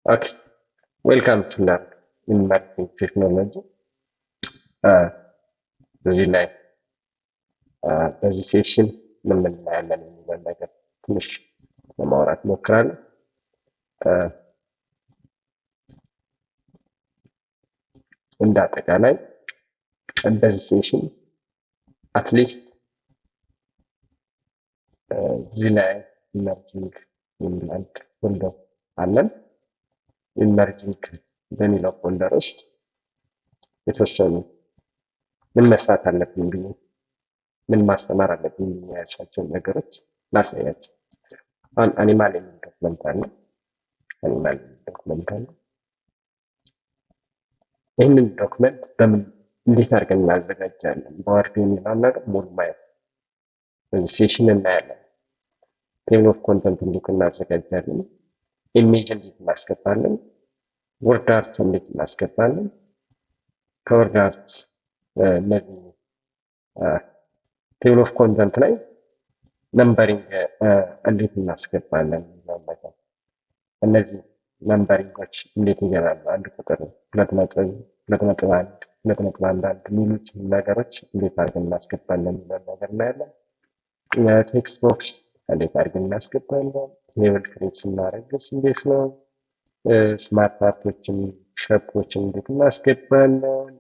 Okay, welcome to Learn in Marketing Technology. በዚህ ላይ በዚህ ሴሽን ምን እናያለን የሚለውን ነገር ትንሽ ለማውራት እሞክራለሁ። እንደ አጠቃላይ በዚህ ሴሽን አትሊስት እዚህ ላይ ኢመርጂንግ የሚል አንድ ፎልደር አለን። ኢመርጂንግ በሚለው ፎልደር ውስጥ የተወሰኑ ምን መስራት አለብኝ ብዬ ምን ማስተማር አለብኝ የሚያያቸውን ነገሮች ላሳያቸው። አኒማል የሚል ዶክመንት አለ። አኒማል የሚል ዶክመንት አለ። ይህንን ዶክመንት በምን እንዴት አድርገን እናዘጋጃለን? በወርድ የሚለውን ነገር ሙሉ ማየት በዚህ ሴሽን እናያለን። ቴብል ኦፍ ኮንተንት እንዴት እናዘጋጃለን? ኢሜጅ እንዴት እናስገባለን? ወርድ አርት እንዴት እናስገባለን? ከወርድ አርት እነዚህ ቴብል ኦፍ ኮንተንት ላይ ነምበሪንግ እንዴት እናስገባለን? እነዚህ ነምበሪንጎች እንዴት ይገባሉ? አንድ ቁጥር 2.1 2.11 የሚሉት ነገሮች እንዴት አድርገን እናስገባለን የሚለውን ነገር እናያለን። ቴክስት ቦክስ እንዴት አድርገን እናስገባለን? ቴብል ክሬት ስናደርግስ እንዴት ነው? ስማርት አርቶችን ሸፖችን እንዴት እናስገባለን?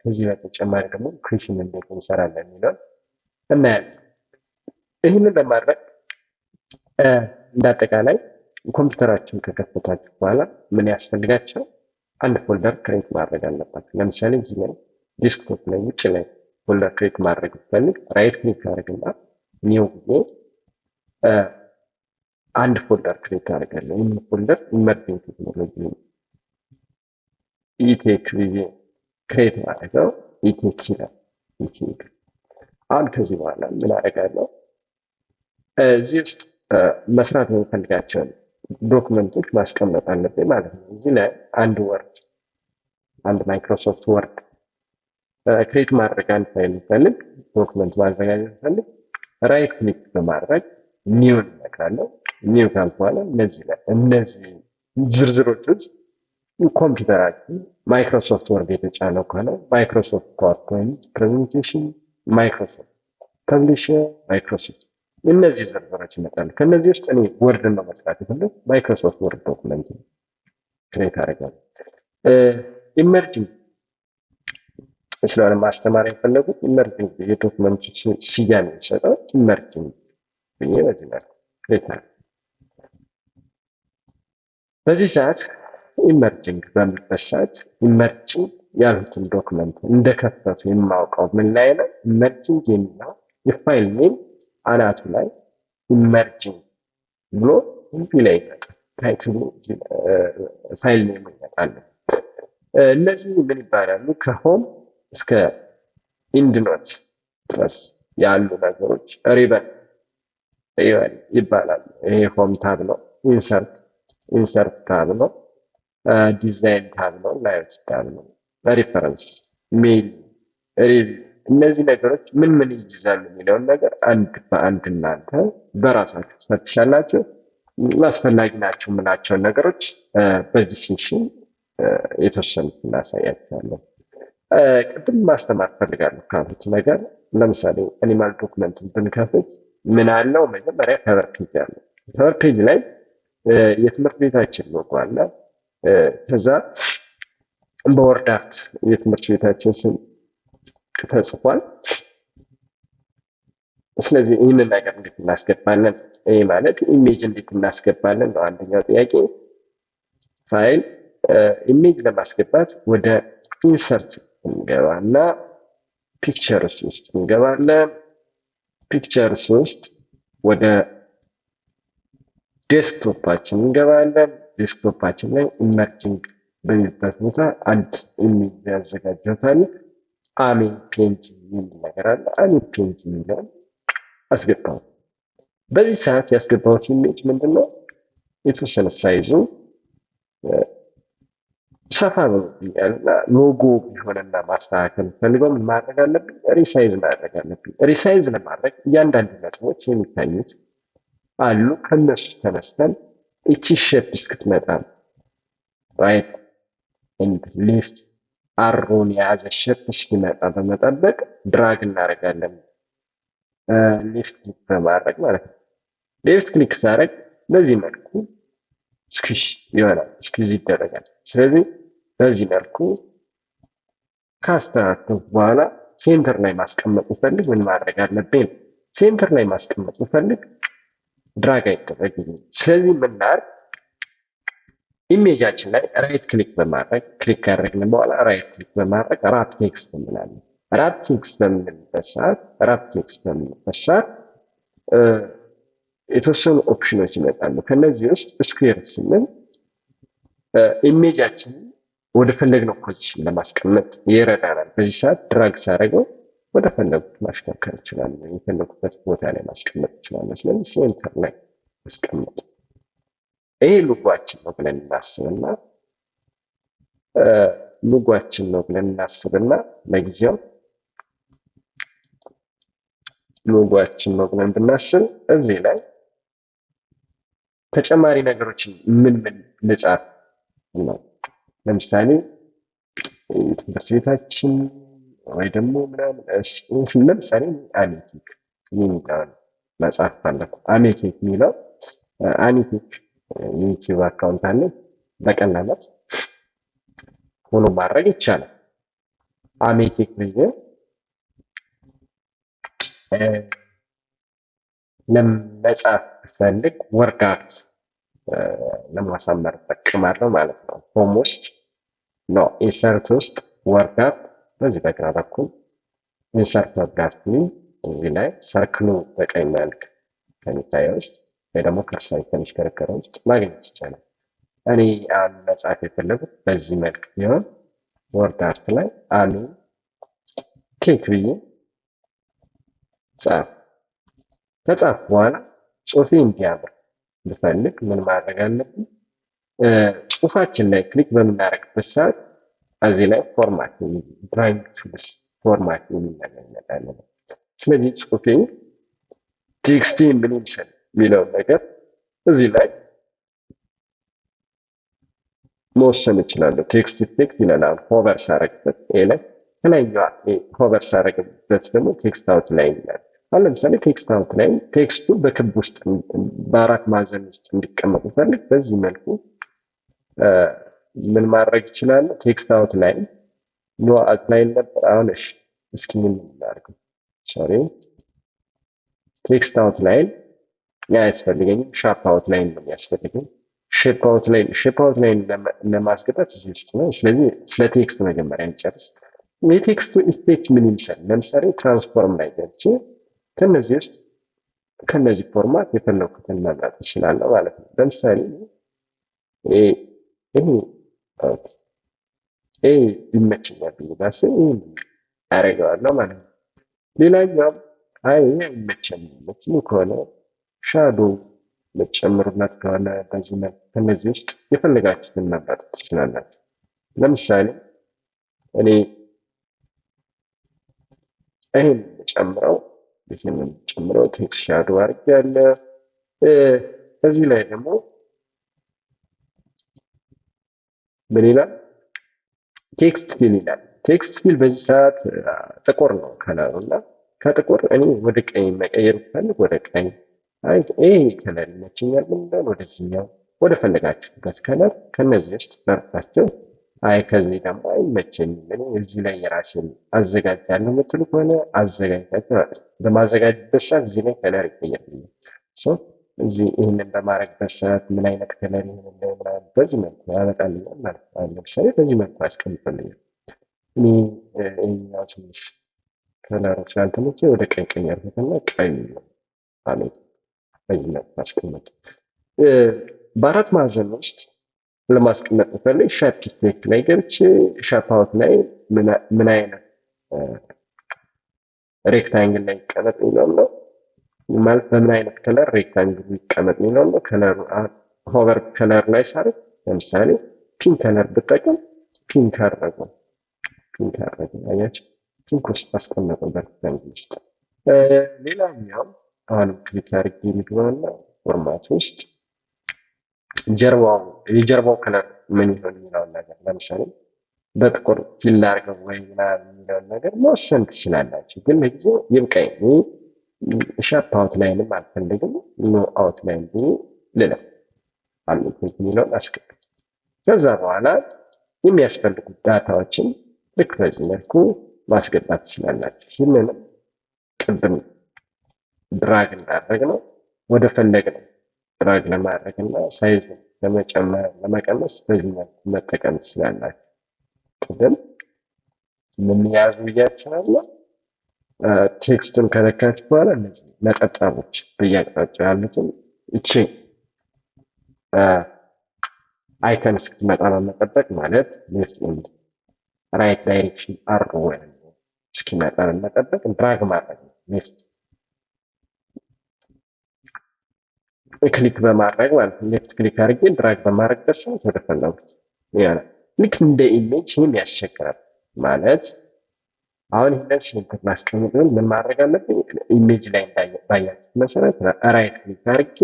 ከዚህ በተጨማሪ ደግሞ ክሪሽን እንዴት እንሰራለን የሚለውን እናያለን። ይህንን ለማድረግ እንዳጠቃላይ ኮምፒውተራችን ከከፈታችሁ በኋላ ምን ያስፈልጋቸው? አንድ ፎልደር ክሬት ማድረግ አለባችሁ። ለምሳሌ እዚህ ላይ ዲስክቶፕ ላይ ውጭ ላይ ፎልደር ክሬት ማድረግ ብፈልግ ራይት ክሊክ አድርግና ኒው ብዬ አንድ ፎልደር ክሬት አድርጋለሁ። ይህን ፎልደር ኢመርጂንግ ቴክኖሎጂ ኢቴክ ብዬ ክሬት ማድረገው ኢቴክ ይላል። ኢቴክ አሁን ከዚህ በኋላ ምን አደርጋለሁ? እዚህ ውስጥ መስራት የሚፈልጋቸውን ዶክመንቶች ማስቀመጥ አለብኝ ማለት ነው። እዚህ ላይ አንድ ወርድ አንድ ማይክሮሶፍት ወርድ ክሬት ማድረግ አንድ ፋይል ፈልግ ዶክመንት ማዘጋጀት ፈልግ ራይት ክሊክ በማድረግ ኒው እነካለሁ። ኒው ካልኩ በኋላ እነዚህ ዝርዝሮች ውስጥ ኮምፒውተራችን ማይክሮሶፍት ወርድ የተጫነው ከሆነ ማይክሮሶፍት ፓወርፖይንት ፕሬዘንቴሽን፣ ማይክሮሶፍት ፐብሊሸር፣ ማይክሮሶፍት እነዚህ ዝርዝሮች ይመጣሉ። ከነዚህ ውስጥ እኔ ወርድ ነው መስራት የፈለኩ ማይክሮሶፍት ወርድ ዶክመንት ክሬት አደርጋለሁ። ኢመርጂንግ ስለሆነ ማስተማር የፈለጉት ኢመርጂንግ የዶክመንቱ ስያሜ የሚሰጠው ኢመርጂንግ ብዬ በዚህ መልኩ ክሬት አደርጋለሁ። በዚህ ሰዓት ኢመርጂንግ በሚልበት ሰዓት ኢመርጂንግ ያሉትን ዶክመንት እንደከፈቱ የማውቀው ምን ላይ ነው? ኢመርጂንግ የሚለው የፋይል ኔም አናቱ ላይ ኢመርጂንግ ብሎ እዚህ ላይ ይመጣል። ታይትሉ ፋይል ኔም ይመጣል። እነዚህ ምን ይባላሉ? ከሆም እስከ ኢንድ ኖት ድረስ ያሉ ነገሮች ሪበን ይባላሉ። ይሄ ሆም ታብ ነው። ኢንሰርት ታብ ነው። ዲዛይን ታብ ነው። ላዮት ታብ ነው። ሪፈረንስ፣ ሜል፣ ሪቪው እነዚህ ነገሮች ምን ምን ይይዛሉ የሚለውን ነገር አንድ በአንድ እናንተ በራሳችሁ ትፈትሻላችሁ። አስፈላጊ ናቸው የምላቸውን ነገሮች በዚህ ሴሽን የተወሰኑት እናሳያችኋለን። ቅድም ማስተማር ፈልጋለሁ ካሉት ነገር ለምሳሌ አኒማል ዶክመንትን ብንከፍት ምን አለው? መጀመሪያ ከቨር ፔጅ አለ። ከቨር ፔጅ ላይ የትምህርት ቤታችን ሎጎ አለ። ከዛ በወርድ አርት የትምህርት ቤታችን ስም ተጽፏል። ስለዚህ ይህንን ነገር እንዴት እናስገባለን? ይሄ ማለት ኢሜጅ እንዴት እናስገባለን ነው አንደኛው ጥያቄ። ፋይል ኢሜጅ ለማስገባት ወደ ኢንሰርት እንገባና ፒክቸርስ ውስጥ እንገባለን። ፒክቸርስ ውስጥ ወደ ዴስክቶፓችን እንገባለን። ዴስክቶፓችን ላይ ኢመርጂንግ በሚልበት ቦታ አንድ ኢሜጅ ያዘጋጀታል። አሜን ፔንት የሚል ነገር አለ። አሜን ፔንት የሚለውን አስገባው። በዚህ ሰዓት ያስገባሁት ኢሜጅ ምንድነው? የተወሰነ ሳይዙ ሰፋ ብሎብኛልና ሎጎ ቢሆንና ማስተካከል ፈልገው ምን ማድረግ አለብኝ? ሪሳይዝ ማድረግ አለብኝ። ሪሳይዝ ለማድረግ እያንዳንዱ ነጥቦች የሚታዩት አሉ። ከነሱ ተነስተን እቺ ሼፕ እስክትመጣ ራይት ኤንድ ሌፍት አሮን የያዘ ሼፕ እስኪመጣ በመጠበቅ ድራግ እናደርጋለን። ሌፍት ክሊክ በማድረግ ማለት ነው። ሌፍት ክሊክ ሳደርግ በዚህ መልኩ ስኩሽ ይሆናል፣ ስኩዝ ይደረጋል። ስለዚህ በዚህ መልኩ ካስተካከልኩ በኋላ ሴንተር ላይ ማስቀመጥ ብፈልግ ምን ማድረግ አለብኝ? ሴንተር ላይ ማስቀመጥ ብፈልግ ድራግ አይደረግልኝም። ስለዚህ ምን ላድርግ? ኢሜጃችን ላይ ራይት ክሊክ በማድረግ ክሊክ ካደረግን በኋላ ራይት ክሊክ በማድረግ ራፕ ቴክስት እንላለን። ራፕ ቴክስት በምንልበት ሰዓት የተወሰኑ ኦፕሽኖች ይመጣሉ። ከነዚህ ውስጥ ስኩዌር ስንል ኢሜጃችንን ወደ ፈለግነው ፖዚሽን ለማስቀመጥ ይረዳናል። በዚህ ሰዓት ድራግ ሳደርገው ወደ ፈለጉት ማሽከርከር ይችላል፣ የፈለጉበት ቦታ ላይ ማስቀመጥ ይችላል። ስለዚህ ሴንተር ላይ ማስቀመጥ ይሄ ሉጓችን ነው ብለን እናስብና ለጊዜው ሉጓችን ነው ብለን ብናስብ እዚህ ላይ ተጨማሪ ነገሮችን ምን ልጻፍ ነው? ለምሳሌ ትምህርት ቤታችን ወይ ደግሞ ምናምን ለምሳሌ አሜቴክ የሚለውን መጽሐፍ ፈለኩ። አሜቴክ የሚለው አሜቴክ የዩቲዩብ አካውንት አለ። በቀላላት ፎሎ ማድረግ ይቻላል። አሜቴክ ብዬ ለመጻፍ ፈልግ ወርድ አርት ለማሳመር እጠቀማለሁ ማለት ነው። ሆም ውስጥ ነው ኢንሰርት ውስጥ ወርድ አርት በዚህ በግራ በኩል ኢንሰርት ወርድ አርት እዚህ ላይ ሰርክሉ በቀኝ መልክ ከሚታየው ውስጥ ወይ ደግሞ ከርሳይ ከሚሽከረከረው ውስጥ ማግኘት ይቻላል። እኔ አሁን መጻፍ የፈለጉት በዚህ መልክ ቢሆን ወርድ አርት ላይ አሉ ቴክ ብዬ ጻፍ። ከጻፍ በኋላ ጽሁፌ እንዲያምር ብፈልግ ምን ማድረግ አለብን? ጽሁፋችን ላይ ክሊክ በምናደርግበት ሰዓት እዚህ ላይ ፎርማት ድራይንግ ቱልስ ፎርማት የሚመለከታል። ስለዚህ ጽሁፌ ቴክስቴ ምን ይምሰል የሚለውን ነገር እዚህ ላይ መወሰን እችላለሁ። ቴክስት ኢፌክት ይለናል። ሆቨር ሳረግበት ይሄ ላይ ከላይኛዋ ሆቨር ሳረግበት ደግሞ ቴክስት አውት ላይ ይላል። አሁን ለምሳሌ ቴክስት አውት ላይ ቴክስቱ በክብ ውስጥ በአራት ማዕዘን ውስጥ እንዲቀመጥ ፈልግ በዚህ መልኩ ምን ማድረግ ይችላል? ቴክስት አውት ላይ ኖ አውት ላይ ነበር። አሁን እሺ እስኪ ምን እናድርገው? ሶሪ ቴክስት አውት ላይ አያስፈልገኝም። ሻርፕ አውት ላይ ነው የሚያስፈልገኝ። ሼፕ አውት ላይ ለማስገባት እዚህ ውስጥ ነው። ስለዚህ ስለ ቴክስት መጀመሪያ እንጨርስ። የቴክስቱ ኢፌክት ምን ይምሰል? ለምሳሌ ትራንስፎርም ላይ ገብቼ ከነዚህ ውስጥ ከነዚህ ፎርማት የፈለኩትን መምረጥ እችላለሁ ማለት ነው። ለምሳሌ ይሄ ይመቸኛል ብዬ ባስብ ይሄን አደርገዋለሁ ማለት ነው። ሌላኛው አይ አይመቸኝም ከሆነ ሻዶ መጨመሩለት ከሆነ በዚህ መልክ ከነዚህ ውስጥ የፈለጋችሁትን መምረጥ ትችላላችሁ። ለምሳሌ እኔ ይሄን ጨምረው ቴክስት ሻዶ አድርጌያለሁ። እዚህ ላይ ደግሞ ምን ይላል? ቴክስት ፊል ይላል። ቴክስት ፊል በዚህ ሰዓት ጥቁር ነው ከለሩ እና ከጥቁር እኔ ወደ ቀኝ መቀየር ብፈልግ ወደ ቀኝ፣ አይ ይሄ ከለር ይመቸኛል ብለን ወደዚህኛው ወደ ፈለጋችሁበት ከለር ከነዚህ ውስጥ መርጣችሁ፣ አይ ከዚህ ደግሞ አይመቸኝም እኔ እዚህ ላይ የራሴን አዘጋጃለሁ የምትሉ ከሆነ አዘጋጃችሁ በማዘጋጅበት ሰዓት እዚህ ላይ ከለር ይቀየርልኛል። እዚህ ይህንን በማድረግበት ሰዓት ምን አይነት ከለር ይሆንልኝ ምናምን በዚህ መልኩ ያመጣልኛል ማለት ነው። ለምሳሌ በዚህ መልኩ አስቀምጦልኛል። እኔ ይሄኛው ትንሽ ከለሩ ስላልተመቸ ወደ ቀኝ ቀየርኩትና ቀይ ማለት በዚህ መልኩ አስቀምጥ። በአራት ማዕዘን ውስጥ ለማስቀመጥ ብፈልግ ሻርፕ ኢፌክት ላይ ገብቼ ሻርፕ አውት ላይ ምን አይነት ሬክታንግል ላይ ይቀመጥ የሚለው ነው ማለት በምን አይነት ከለር ሬክታንግል ይቀመጥ የሚለው ነው። ከለሩ ሆቨር ከለር ላይ ሳርግ ለምሳሌ ፒንክ ከለር ብጠቀም ፒንክ አደረገው አያችሁ፣ ፒንክ ውስጥ አስቀመጠው በሬክታንግል ውስጥ። ሌላኛው አሁንም ክሊክ አድርጌ የሚገባና ፎርማት ውስጥ የጀርባው ከለር ምን ይሆን የሚለውን ነገር ለምሳሌ በጥቁር ፊል አድርገው ወይ ምናምን የሚለውን ነገር መወሰን ትችላላችሁ። ግን ለጊዜው ይብቃኝ፣ ሻርፕ አውትላይንም አልፈልግም፣ ኖ አውትላይን ብዬ ልለፍ አልፈልግም የሚለውን አስገባለሁ። ከዛ በኋላ የሚያስፈልጉ ዳታዎችን ልክ በዚህ መልኩ ማስገባት ትችላላችሁ። ይህንንም ቅድም ድራግ እንዳደረግነው ወደ ፈለግነው ድራግ ለማድረግ እና ሳይዙን ለመጨመር ለመቀነስ በዚህ መልኩ መጠቀም ትችላላችሁ። ቅድም ምን ያዙ ብያችኋለሁ። ቴክስቱን ከነካችሁ በኋላ እነዚህ ነጠብጣቦች በየአቅጣጫው ያሉትን እቺ አይከን እስክትመጣ በመጠበቅ ማለት ሌፍት ኤንድ ራይት ዳይሬክሽን አሮ ወይም እስኪመጣ በመጠበቅ ድራግ ማድረግ ነው። ሌፍት ክሊክ በማድረግ ማለት ነው። ሌፍት ክሊክ አድርጌ ድራግ በማድረግበት ሰዓት ወደ ፈለጉት ይሆናል። ልክ እንደ ኢሜጅ ይህም ያስቸግራል ማለት አሁን ይህንን ስንት ማስቀመጥ ነው። ምን ማድረግ አለብኝ? ኢሜጅ ላይ ባያችሁት መሰረት ራይት ክሊክ አድርጌ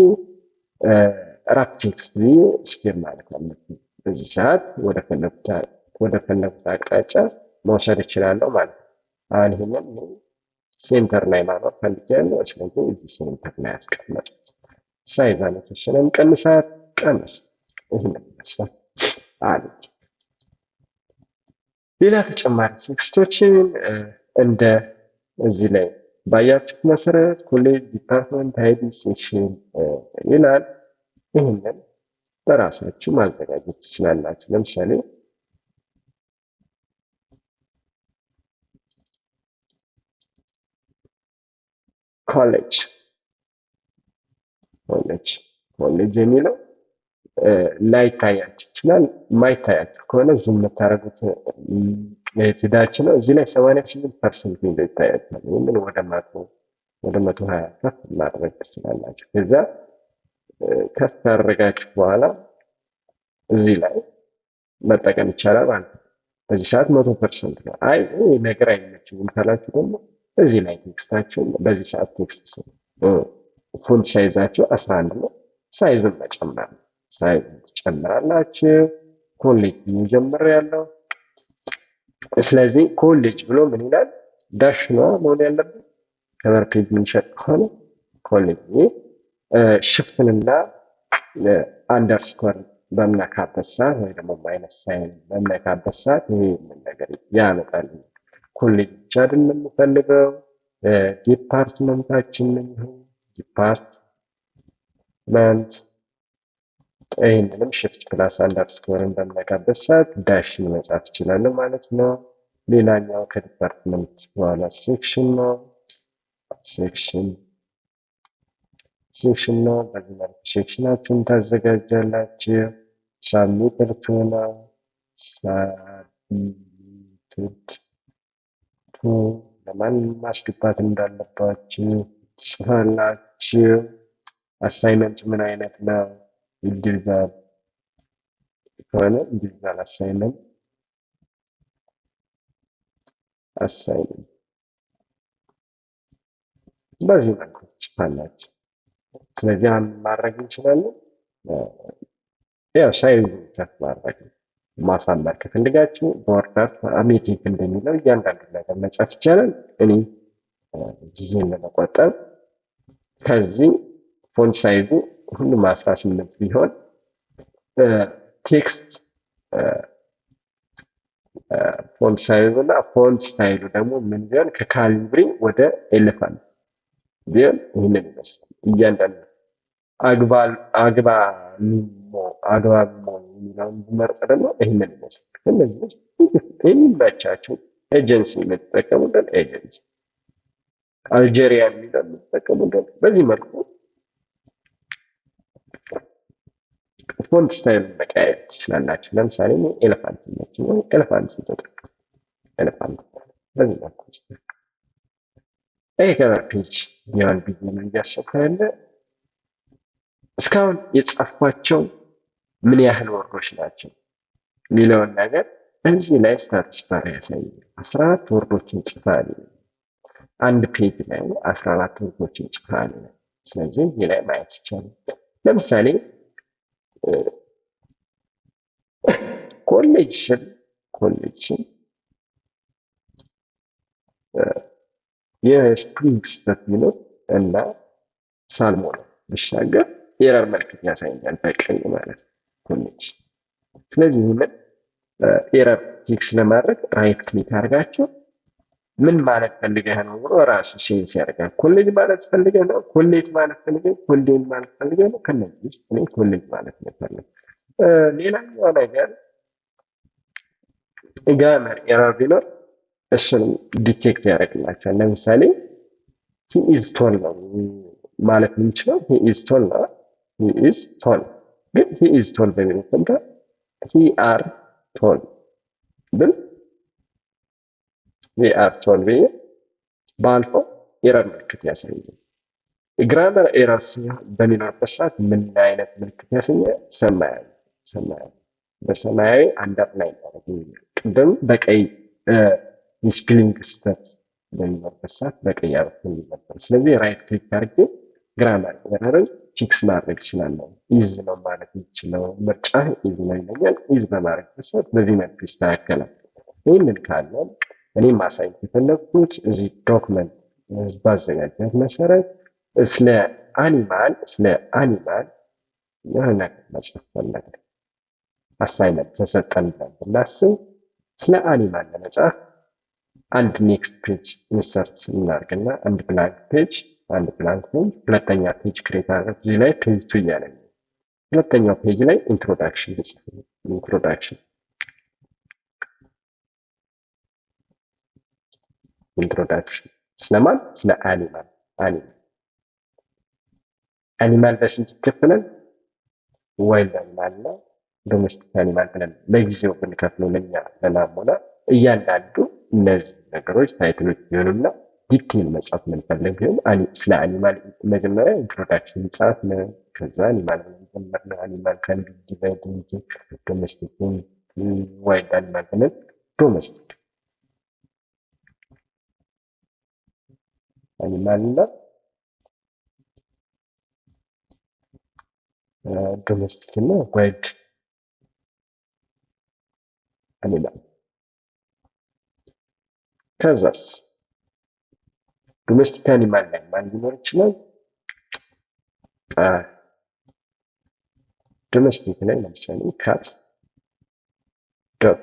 ራፕ ቴክስት ስኬር ማለት አለብኝ። በዚህ ሰዓት ወደ ፈለጉት አቅጣጫ መውሰድ እችላለሁ ማለት ነው። አሁን ይህንን ሴንተር ላይ ማኖር ፈልጌያለሁ። ስለዚህ እዚህ ሴንተር ላይ ያስቀመጥ ሳይዝ አነተሽንም ቀንሳት ቀንስ ይህንን ይመስላል አለች። ሌላ ተጨማሪ ቴክስቶችን እንደ እዚህ ላይ ባያችሁት መሰረት ኮሌጅ፣ ዲፓርትመንት፣ አይዲ፣ ሴክሽን ይላል። ይህንን በራሳችሁ ማዘጋጀት ትችላላችሁ። ለምሳሌ ኮሌጅ የሚለው ላይታያችሁ ይችላል። የማይታያችሁ ከሆነ ዙም የምታደርጉት ሄዳችሁ ነው። እዚህ ላይ 88% ሚለው ይታያችኋል። ይህንን ወደ 120 ከፍ ማድረግ ትችላላችሁ። ከዛ ከፍ ያደረጋችሁ በኋላ እዚህ ላይ መጠቀም ይቻላል ማለት ነው። በዚህ ሰዓት 100% ነው። አይ ይህ ነገር አይመችም ካላችሁ ደግሞ እዚህ ላይ ቴክስታችሁ በዚህ ሰዓት ቴክስት ፎንት ሳይዛችሁ 11 ነው። ሳይዝን መጨመር ነው። ሳይዝ ትጨምራላችሁ። ኮሌጅ ጀምር ያለው ስለዚህ ኮሌጅ ብሎ ምን ይላል? ዳሽ ነው መሆን ያለበት። ከቨር ፔጅ የሚሸጥ ከሆነ ኮሌጅ ሽፍትንና አንደርስኮር በምነካበት ሰዓት ወይ ደግሞ ማይነስ ሳይን በምነካበት ሰዓት ይሄ ነገር ያመጣል። ኮሌጅ ብቻ አይደለም የምፈልገው ዲፓርትመንታችንን ይሁን ዲፓርትመንት ይህንንም ሽፍት ፕላስ አንደርስኮርን በምነካበት ሰዓት ዳሽን መጻፍ ይችላለሁ ማለት ነው። ሌላኛው ከዲፓርትመንት በኋላ ሴክሽን ነው። ሴክሽን ነው። በዚህ መልኩ ሴክሽናችሁን ታዘጋጃላችሁ። ሳብሚትድ ነው። ሳብሚትድ ቱ ለማን ማስገባት እንዳለባችሁ ጽፋላችሁ። አሳይመንት ምን አይነት ነው? ኢንዲቪዥዋል ከሆነ ኢንዲቪዥዋል አሳይመንት በዚህ መልኩ ትጽፋላችሁ። ስለዚህ ማድረግ እንችላለን። ያው ሳይዙ ከፍ ማድረግ ማሳመር ከፈልጋችሁ በወርዳት አሜቲክ እንደሚለው እያንዳንዱ ነገር መጻፍ ይቻላል። እኔ ጊዜን ለመቆጠብ ከዚህ ፎንት ሳይዙ ሁሉም 18 ቢሆን ቴክስት ፎንት ሳይዙ እና ፎንት ስታይሉ ደግሞ ምን ቢሆን ከካሊብሪ ወደ ኤሌፋንት ቢሆን ይህንን ይመስላል። እያንዳንዱ አግባብ የሚለውን ብመርጥ ደግሞ ይህንን ይመስላል። እነዚህ የሚመቻቸው ኤጀንሲ የምትጠቀሙበት ኤጀንሲ፣ አልጄሪያ የሚለው የምትጠቀሙበት በዚህ መልኩ ፎንት ስታይል መቀያየር ትችላላችሁ። ለምሳሌ ኤሌፋንት ነው። ኤሌፋንት ተጠቀሙ። ኤሌፋንት በዚህ መልኩ ይሄ ከቨር ፔጅ ቢሆን ቢዚ ነው እያሰብኩ ያለ እስካሁን የጻፍኳቸው ምን ያህል ወርዶች ናቸው የሚለውን ነገር እዚህ ላይ ስታተስ ባር ያሳያል። 14 ወርዶችን ጽፋል። አንድ ፔጅ ላይ 14 ወርዶችን ጽፋል። ስለዚህ እዚህ ላይ ማየት ይቻላል። ለምሳሌ ኮሌጅን የስፕሪንግ ስህተት ቢኖር እና ሳልሞላ ብሻገር ኤረር ምልክት ያሳየኛል በቀኝ ማለት ነው ኮሌጅ። ስለዚህ ይህንን ኤረር ፊክስ ለማድረግ ራይት ክሊክ አድርጋቸው ምን ማለት ፈልገህ ነው ብሎ ራሱ ሴንስ ያደርጋል። ኮሌጅ ማለት ፈልገህ ነው፣ ኮሌጅ ማለት ፈልገህ፣ ኮሌጅ ማለት ፈልገህ ነው። ከነዚህ ውስጥ እኔ ኮሌጅ ማለት ነው ፈልገህ። ሌላኛው ነገር ጋመር ኤረር ቢኖር እሱንም ዲቴክት ያደርግላቸዋል። ለምሳሌ ሂ ኢዝ ቶል ነው ማለት የምንችለው ሂ ኢዝ ቶል ነው። ሂ ኢዝ ቶል ግን ሂ ኢዝ ቶል በሚለው ፈንታ ሂ አር ቶል ብል ሂ አር ቶል ብዬ ባልፈው ኤረር ምልክት ያሳያል። ግራመር ኤረር በሚኖርበት ሰዓት ምን አይነት ምልክት ያሳያል? ሰማያዊ በሰማያዊ አንደርላይን ያደርግልኛል። ቅድም በቀይ ስፔሊንግ ስህተት በሚኖርበት ሰዓት በቀይ አድርጎልኝ ነበር። ስለዚህ ራይት ክሊክ አድርጌ ግራመር ኤረርን ፊክስ ማድረግ እችላለሁ። ኢዝ ነው ማለት የምችለው ምርጫ ኢዝ ነው ይለኛል። ኢዝ በማድረግበት ሰዓት በዚህ መልኩ ይስተካከላል። ይህንን ካለን እኔ ማሳየት የፈለግኩት እዚህ ዶክመንት ባዘጋጀት መሰረት ስለ አኒማል የሆነ ነገር መጽሐፍ ፈለግን። አሳይመንት ተሰጠን ብለን ብናስብ ስለ አኒማል ለመጻፍ አንድ ኔክስት ፔጅ ኢንሰርት እናድርግና አንድ ብላንክ ፔጅ ሁለተኛ ፔጅ ክሬት አድርገን እዚህ ላይ ፔጅ 2 እያለ ነው። ሁለተኛው ፔጅ ላይ ኢንትሮዳክሽን ስለማን? ስለ አኒማል በስንት ይከፈላል? ዋይልድ አኒማል እና ዶሜስቲክ አኒማል ብለን ለጊዜው ብንከፍለው ለኛ ለናሙና እያንዳንዱ እነዚህ ነገሮች ታይትሎች ቢሆኑና ዲቴል መጻፍ የምንፈልግ ቢሆን ስለ አኒማል መጀመሪያ ኢንትሮዳክሽን ጻፍ ነው። ከዛ አኒማል ብለን ጀመርነው። አኒማል ካን ቢ ዲቫይድድ ኢንቱ ዶሜስቲክ ዋይልድ አኒማል ብለን ዶሜስቲክ አኒማል እና ዶሜስቲክ እና ዋይልድ አኒማል። ከዛስ ዶሜስቲክ አኒማል ላይ ማን ሊኖር ይችላል? ዶሜስቲክ ላይ ለምሳሌ ካት፣ ዶግ።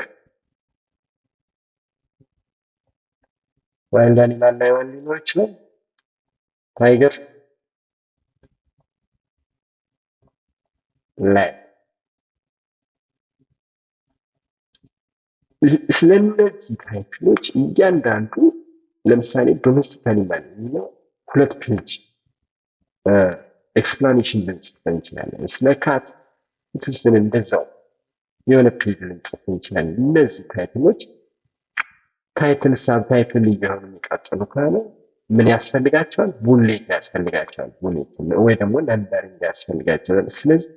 ዋይልድ አኒማል ላይ ማን ሊኖር ይችላል? ታይገር፣ ላይን። ስለነዚህ ታይትሎች እያንዳንዱ ለምሳሌ ዶሜስቲክ አኒማል የሚለው 2 ፔጅ ኤክስፕላኔሽን ልንጽፍ እንችላለን። ስለ ካት የተወሰነ እንደዛው የሆነ ፔጅ ልንጽፍ እንችላለን። እነዚህ ታይትሎች ታይትል ሳብታይትል እየሆኑ የሚቀጥሉ ከሆነ ምን ያስፈልጋቸዋል? ቡሌት ያስፈልጋቸዋል። ቡሌት ወይ ደግሞ ነምበሪንግ ያስፈልጋቸዋል። ስለዚህ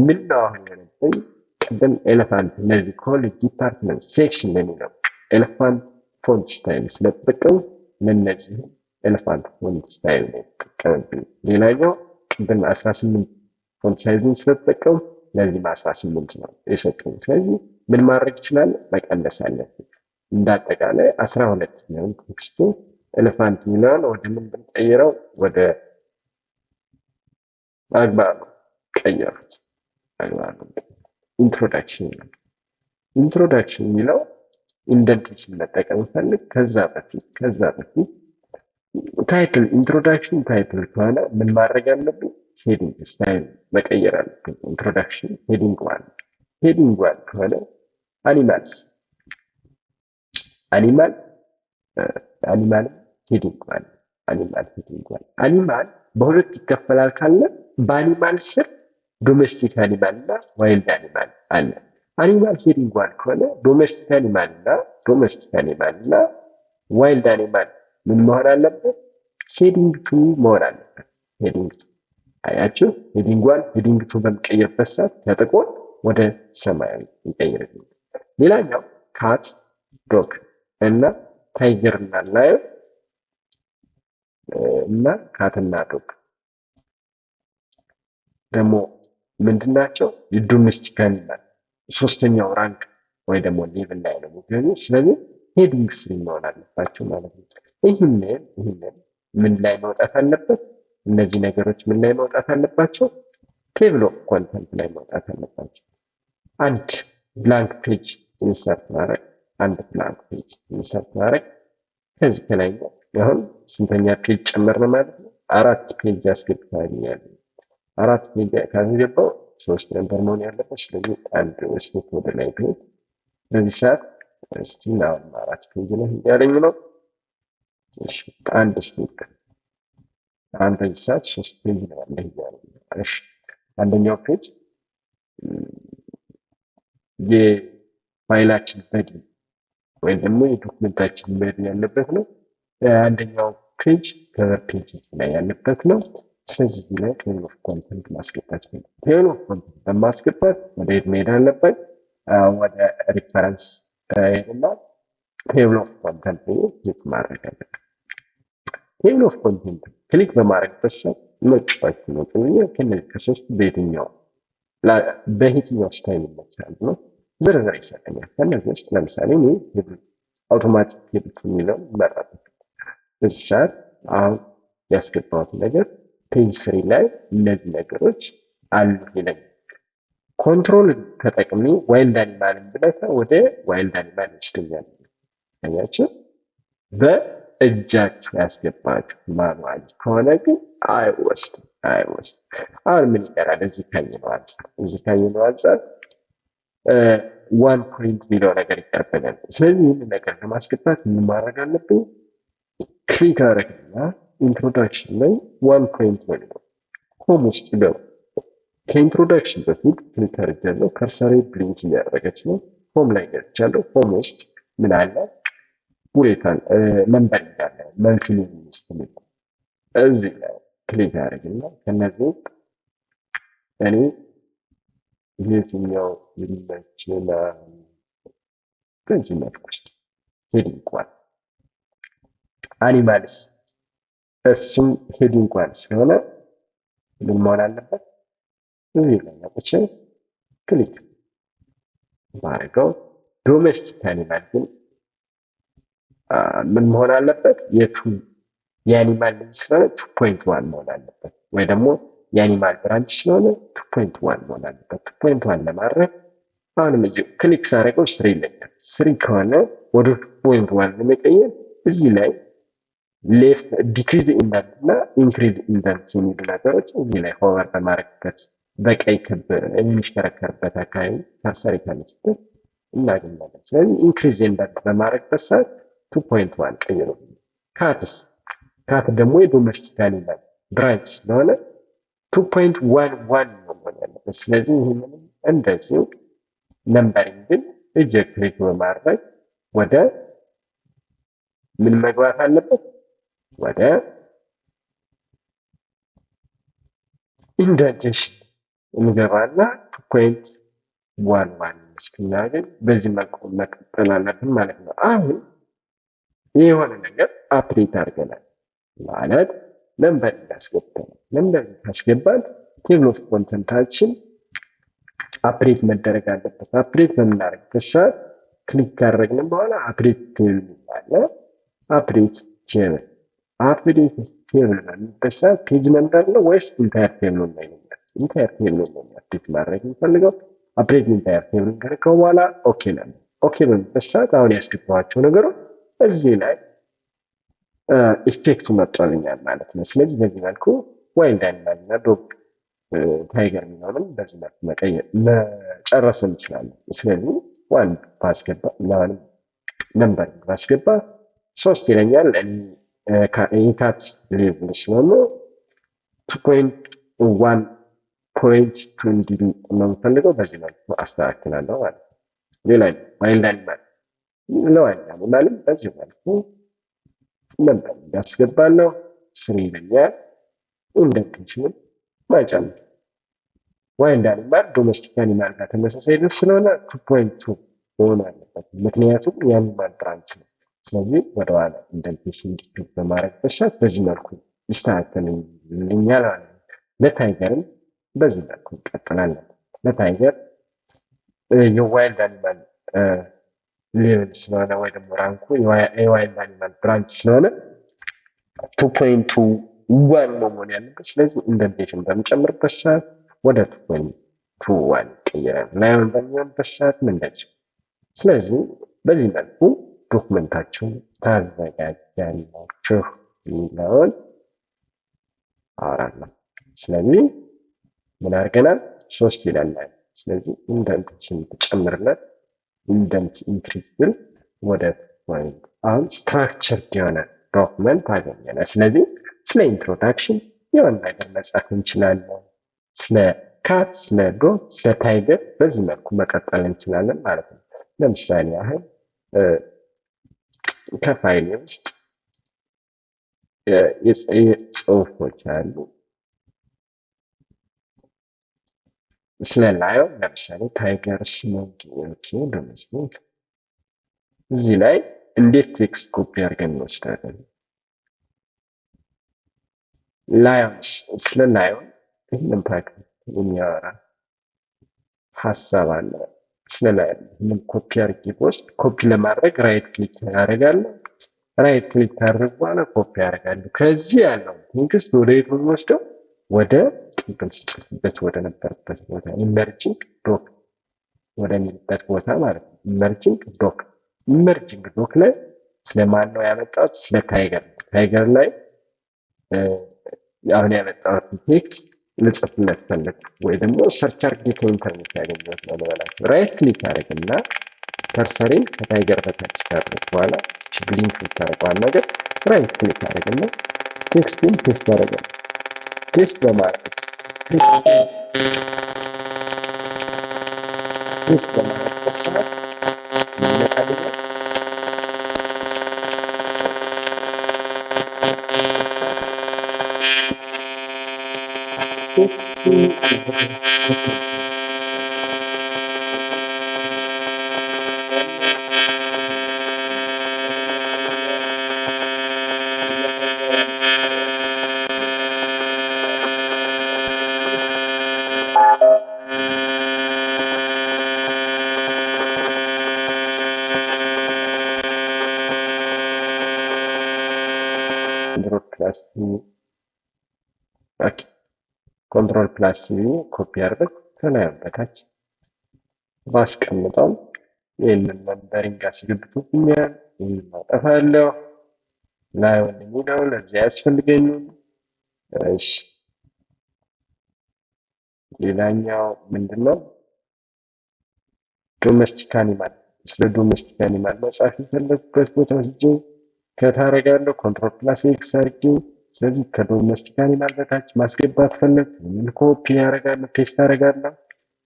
ምን ነው አሁን የሆነብኝ ቅድም ኤሌፋንት እነዚህ ኮሌጅ ዲፓርትመንት ሴክሽን ለሚለው ኤሌፋንት ፎንት ስታይል ስለተጠቀሙ ለእነዚህ ኤሌፋንት ፎንት ስታይል ነው የተጠቀምብኝ። ሌላኛው ቅድም 18 ፎንት ሳይዝን ስለተጠቀሙ ለዚህም 18 ነው የሰጡኝ። ስለዚህ ምን ማድረግ ይችላል? መቀነስ አለብን። እንዳጠቃላይ 12 ነው ቴክስቱ። ኤሌፋንት ሚላን ወደ ምን ብንቀይረው ወደ አግባብ ቀየሩት። አግባብ ኢንትሮዳክሽን የሚለው ኢንደንቴሽን መጠቀም ፈልግ። ከዛ በፊት ታይትል ኢንትሮዳክሽን ታይትል ከሆነ ምን ማድረግ አለብን? ሄዲንግ ስታይል መቀየር አለብን። ኢንትሮዳክሽን ሄዲንግ ዋን ከሆነ አኒማል ሄዲንግ ዋን አኒማል በሁለት ይከፈላል ካለ በአኒማል ስር ዶሜስቲክ አኒማል እና ዋይልድ አኒማል አለ። አኒማል ሄዲንግ ዋን ከሆነ ዶሜስቲክ አኒማል እና ዋይልድ አኒማል ምን መሆን አለበት? ሄዲንግ ቱ መሆን አለበት። ሄዲንግ ቱ አያችሁ፣ ሄዲንግ ዋን ሄዲንግ ቱ በሚቀይርበት ሰዓት ከጥቁር ወደ ሰማያዊ ይቀይርልኝ። ሌላኛው ካት፣ ዶግ እና ታይገር እና ላየን እና ካትና ዶግ ደግሞ ምንድናቸው? የዶሜስቲክ አኒማል ሶስተኛው ራንክ ወይ ደግሞ ሌቭል ላይ ነው የሚገኙ። ስለዚህ ሄዲንግ ስሪ መሆን አለባቸው ማለት ነው። ይህንን ምን ላይ መውጣት አለበት? እነዚህ ነገሮች ምን ላይ መውጣት አለባቸው? ቴብል ኦፍ ኮንተንት ላይ መውጣት አለባቸው። አንድ ብላንክ ፔጅ ኢንሰርት ማድረግ ከዚህ ከላይ አሁን ስንተኛ ፔጅ ጨመርን ማለት ነው? 4 ፔጅ አስገብተናል። 4 ፔጅ ካስገባው 3 ነበር መሆን ያለበት። ስለዚህ አንድ ስቴፕ ወደ ላይ ፔጅ በዚህ ሰዓት እስቲ አሁን 4 ፔጅ ነው እያለኝ ነው። እሺ አንድ ስቴፕ አሁን በዚህ ሰዓት 3 ፔጅ ነው ያለኝ እያለኝ ነው። እሺ አንደኛው ፔጅ የፋይላችን በዲ ወይም ደግሞ የዶክመንታችን በዲ ያለበት ነው። አንደኛው ፔጅ ከቨር ፔጅ ላይ ያለበት ነው። ስለዚህ እዚህ ላይ ቴብል ኦፍ ኮንተንት ማስገባት ነው። ቴብል ኦፍ ኮንተንት ለማስገባት ወደ የት መሄድ አለበት? ወደ ሪፈረንስ እና ቴብል ኦፍ ኮንተንት ክሊክ ማድረግ አለበት። ቴብል ኦፍ ኮንተንት ክሊክ በማድረግበት ሰዓት መጫወት ነው። ከነዚህ ከሶስቱ በየትኛው ስታይል ይመቻል ነው ዝርዝር ይሰጠኛል። ከነዚህ ውስጥ ለምሳሌ እኔ አውቶማቲክ ቴብል የሚለው መረጥ። በዚህ ሰዓት አሁን ያስገባሁት ነገር ፔጅ ስሪ ላይ እነዚህ ነገሮች አሉ ይለኛል። ኮንትሮል ተጠቅሜ ዋይልድ አኒማልን ብለካ ወደ ዋይልድ አኒማል ይወስደኛል። አያችሁ፣ በእጃችሁ ያስገባችሁ ማኑዋል ከሆነ ግን አይወስድም። አሁን ምን ይቀራል? እዚህ ካየነው አንጻር ዋን ፖይንት የሚለው ነገር ይቀርብናል። ስለዚህ ይህንን ነገር ለማስገባት ምን ማድረግ አለብኝ? ክሊክ አደረግና ኢንትሮዳክሽን ላይ ዋን ፖይንት ነው ሆም ውስጥ ገቡ። ከኢንትሮዳክሽን በፊት ክሊክ አድርጋለሁ። ከርሰሬ ብሊንክ እያደረገች ነው። ሆም ላይ ገብቻለሁ። ሆም ውስጥ ምን አለ? ቡሌታን ነምበር እንዳለ መልቲሊ ሚኒስት እዚህ ላይ ክሊክ አድርግና ከነዚህ እኔ የትኛው ይመችላል? በዚህ መልኩ ውስጥ ሄዲንግ ዋን አኒማልስ እሱም ሄዲንግ ዋን ስለሆነ ምን መሆን አለበት? እዚህ ላይ መጥቼ ክሊክ ማድረገው። ዶሜስቲክ አኒማል ግን ምን መሆን አለበት? የአኒማል ልጅ ስለሆነ 2.1 መሆን አለበት፣ ወይ ደግሞ የአኒማል ብራንች ስለሆነ 2.1 መሆን አለበት። 2.1 ለማድረግ አሁንም እዚሁ ክሊክ ሳደርገው ስሪ ይለኛል። ስሪ ከሆነ ወደ 2.1 ለመቀየር እዚህ ላይ ሌፍት ዲክሪዝ ኢንደንት እና ኢንክሪዝ ኢንደንት የሚሉ ነገሮች እዚህ ላይ ሆቨር በማድረግበት በቀይ ክብ የሚሽከረከርበት አካባቢ ከርሰር ካለችበት እናገኛለን። ስለዚህ ኢንክሪዝ ኢንደንት በማድረግበት ሰዓት 2.1 ቀይሩ። ካት ደግሞ የዶሜስቲክ አኒማል ብራንች ስለሆነ 2.11 ነው መሆን ያለበት። ስለዚህ ይህንንም እንደዚሁ ነምበሪንግን እጅግ ክሊክ በማድረግ ወደ ምን መግባት አለበት? ወደ ኢንደንቴሽን እንገባና 2.11 እስክናገኝ በዚህ መልኩ መቀጠል አለብን ማለት ነው። አሁን የሆነ ነገር አፕዴት አድርገናል ማለት ነምበር እንዳስገባናል። ነምበር ካስገባን ቴብል ኦፍ ኮንተንታችን አፕዴት መደረግ አለበት። አፕዴት በምናደርግበት ሰዓት ክሊክ ካደረግን በኋላ አፕዴት ቴብል አለ። አፕዴት ቴብል በሚበት ሰዓት ፔጅ ነምበር ነው ወይስ ኢንታየር ቴብል ነው? ኢንታየር ቴብል ነው አፕዴት ማድረግ የሚፈልገው። አፕዴት ኢንታየር ቴብል ከረከው በኋላ ኦኬ ነው። ኦኬ በሚበት ሰዓት አሁን ያስገባኋቸው ነገሮች እዚህ ላይ ኢፌክቱ መጥቶልኛል ማለት ነው። ስለዚህ በዚህ መልኩ ዋይልድ አኒማል እና ዶግ ታይገር የሚለውንም በዚህ መልኩ መጨረስ እንችላለን። ስለዚህ ዋን ባስገባ ለማንም ነምበር ባስገባ 3 ይለኛል። የካት ሌቭል ስለሆነ 2.1.2 እንዲሉ ነው የምፈልገው። በዚህ መልኩ አስተካክላለሁ ማለት ነው። ሌላ ዋይልድ አኒማል ለዋይልድ አኒማልም በዚህ መልኩ ነምበር ያስገባለሁ። ስሪ ይለኛል። ኢንደንቴሽን ማይጨምር ዋይልድ አኒማል ዶሜስቲክ አኒማል ጋር ተመሳሳይ ስለሆነ 2.2 መሆን አለበት፣ ምክንያቱም የአኒማል ብራንች ነው። ስለዚህ ወደኋላ ኢንደንቴሽን ዲክሪዝ በማድረግ በሻት በዚህ መልኩ ይስተካከልልኛል ማለት ነው። ለታይገርም በዚህ መልኩ እንቀጥላለን። ለታይገር የዋይልድ አኒማል ሌቭል ስለሆነ ወይ ደግሞ ራንኩ የዋይልድ አኒማል ብራንች ስለሆነ 2.21 መሆን ያለበት። ስለዚህ ኢንደንቴሽን በምጨምርበት ሰዓት ወደ 2.21 ይቀየራል። ላይሆን በሚሆንበት ሰዓት እንደዚሁ። ስለዚህ በዚህ መልኩ ዶክመንታችሁን ታዘጋጃላችሁ የሚለውን አወራለሁ። ስለዚህ ምን አድርገናል? 3 ይላል። ስለዚህ ኢንደንቴሽን ተጨምርለት ኢንደንት ኢንክሪዝ ብል ወደ ፖይንት አሁን ስትራክቸርድ የሆነ ዶክመንት አገኘን። ስለዚህ ስለ ኢንትሮዳክሽን የሆነ ነገር መጻፍ እንችላለን። ስለ ካት፣ ስለ ዶግ፣ ስለ ታይገር በዚህ መልኩ መቀጠል እንችላለን ማለት ነው። ለምሳሌ ያህል ከፋይል ውስጥ ጽሁፎች አሉ። ስለ ላየው ለምሳሌ ታይገር ስሞኪ ዶሜስቲክ እዚህ ላይ እንዴት ቴክስት ኮፒ አድርገን እንወስዳለን? ላዮን ስለ ላዮን ይህንን ፓኬት የሚያወራ ሀሳብ አለ። ስለ ላዮን ምን ኮፒ አድርጌ ወስድ ኮፒ ለማድረግ ራይት ክሊክ ያደርጋለሁ። ራይት ክሊክ ካደረግ በኋላ ኮፒ ያደርጋለሁ። ከዚህ ያለው ቴክስት ወደ የት ወስደው ወደ ቅድም ስጽፍበት ወደ ነበረበት ቦታ ኢመርጂንግ ዶክ ወደሚልበት ቦታ ማለት ነው። ኢመርጂንግ ዶክ ላይ ስለማን ነው ያመጣሁት? ስለ ታይገር። ታይገር ላይ አሁን ያመጣሁት ቴክስት ልጽፍለት ፈለግ ወይ ደግሞ ሰርች አድርጌ ከኢንተርኔት ያገኘሁት ነው ልበላችሁ። ራይት ክሊክ አደረግና ከርሰሬን ከታይገር በታች ካደረግ በኋላ ሊንክ ልታደርገዋል ነገር ራይት ክሊክ አደረግና ቴክስቱን ፔስት አደረጋል። ፔስት በማድረግ በሰዓት ይመጣልኛል። ኮንትሮል ፕላስ ኮፒ አድርገን ከላይ በታች ባስቀምጠው ይህንን ነምበሪንግ አስገብቶብኛል። ይህንን አጠፋለሁ። ላይሆን የሚለው ለዚህ አያስፈልገኝም። እሺ ሌላኛው ምንድነው? ዶሜስቲክ አኒማል። ስለ ዶሜስቲክ አኒማል መጻፍ የፈለጉበት ቦታ ሂጄ ከታረጋለሁ ኮንትሮል ፕላስ ኤክስ አድርጌ። ስለዚህ ከዶሜስቲክ አኒማል በታች ማስገባት ፈለግ ምን ኮፒ ያደርጋለሁ፣ ፔስት አደርጋለሁ።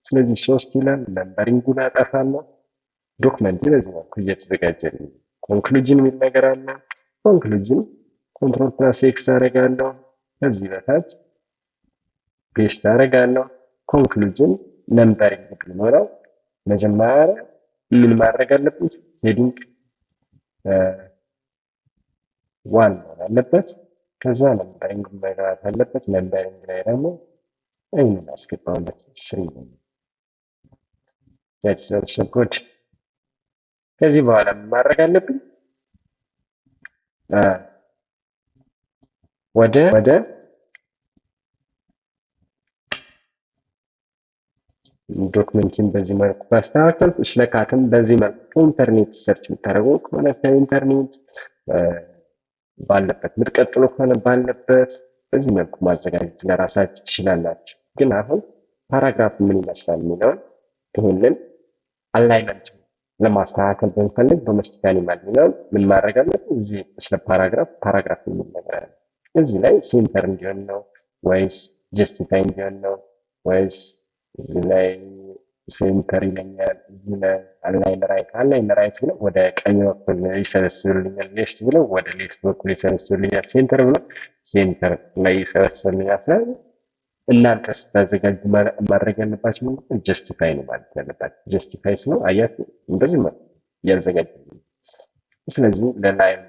ስለዚህ 3 ይላል። ነምበሪንጉን አጠፋለሁ። ዶክመንት ለዚህ ነው እየተዘጋጀልኝ። ኮንክሉዥን የሚል ነገር አለ። ኮንክሉዥን ኮንትሮል ፕላስ ኤክስ አደርጋለሁ። ከዚህ በታች ፔስት አደርጋለሁ። ኮንክሉዥን ነምበሪንግ ቢኖረው መጀመሪያ ምን ማድረግ አለበት? ሄዲንግ ዋን መሆን አለበት። ከዛ ነምበሪንግ መግባት አለበት። ነምበሪንግ ላይ ደግሞ ይህንን አስገባውለት ስሪ ነው። ጉድ። ከዚህ በኋላ ምን ማድረግ አለብኝ? ወደ ዶክመንትን በዚህ መልኩ ባስተካከል ስለካትም በዚህ መልኩ ከኢንተርኔት ሰርች የምታደርጉ ከሆነ ከኢንተርኔት ባለበት የምትቀጥሉ ከሆነ ባለበት በዚህ መልኩ ማዘጋጀት ለራሳችሁ ትችላላችሁ። ግን አሁን ፓራግራፍ ምን ይመስላል የሚለውን ይህንን አላይመንት ለማስተካከል ብንፈልግ ዶሜስቲክ አኒማል የሚለውን ምን ማድረግ አለብን? እዚህ ስለ ፓራግራፍ የሚል ነገር አለ። እዚህ ላይ ሴንተር እንዲሆን ነው ወይስ ጀስቲፋይ እንዲሆን ነው ወይስ እዚህ ላይ ሴንተር ይለኛል። እዚህ ላይ አላይን ራይት ብለው ወደ ቀኝ በኩል ይሰበስብልኛል። ሌፍት ብለው ወደ ሌፍት በኩል ይሰበስብልኛል። ሴንተር ብለው ሴንተር ላይ ይሰበስብልኛል። ስለዚህ እናንተ ስታዘጋጁ ማድረግ ያለባችሁ ምንድነው? ጀስቲፋይ ነው ማለት ያለባችሁ። ጀስቲፋይ ነው አያችሁ፣ እንደዚህ ማለት ያዘጋጁ። ስለዚህ ለላይን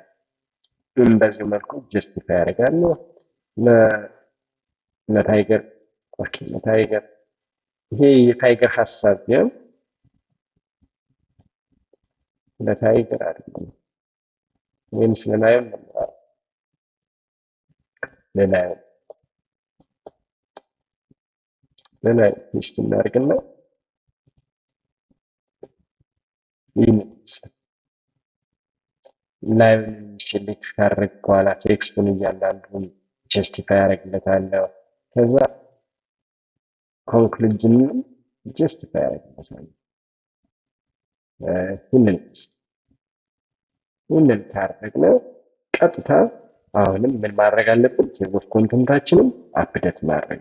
በዚህ መልኩ ጀስቲፋይ ያደርጋለሁ። ለታይገር ኦኬ ለታይገር ይሄ የታይገር ሀሳብ ቢሆን ለታይገር አይደለም። ወይም ስለላየው ለላየው ለላይ ቴስት እናድርግና ይህን ላዩን ሴሌክት ካደረግ በኋላ ቴክስቱን እያንዳንዱን ጀስቲፋይ ያደርግለታለሁ። ከዛ ኮንክሉዥንን ጀስቲፋይ ያደርግለታለሁ። ይህንን ካደረግነው ቀጥታ አሁንም ምን ማድረግ አለብን? ቴብል ኦፍ ኮንተንታችንን አፕዴት ማድረግ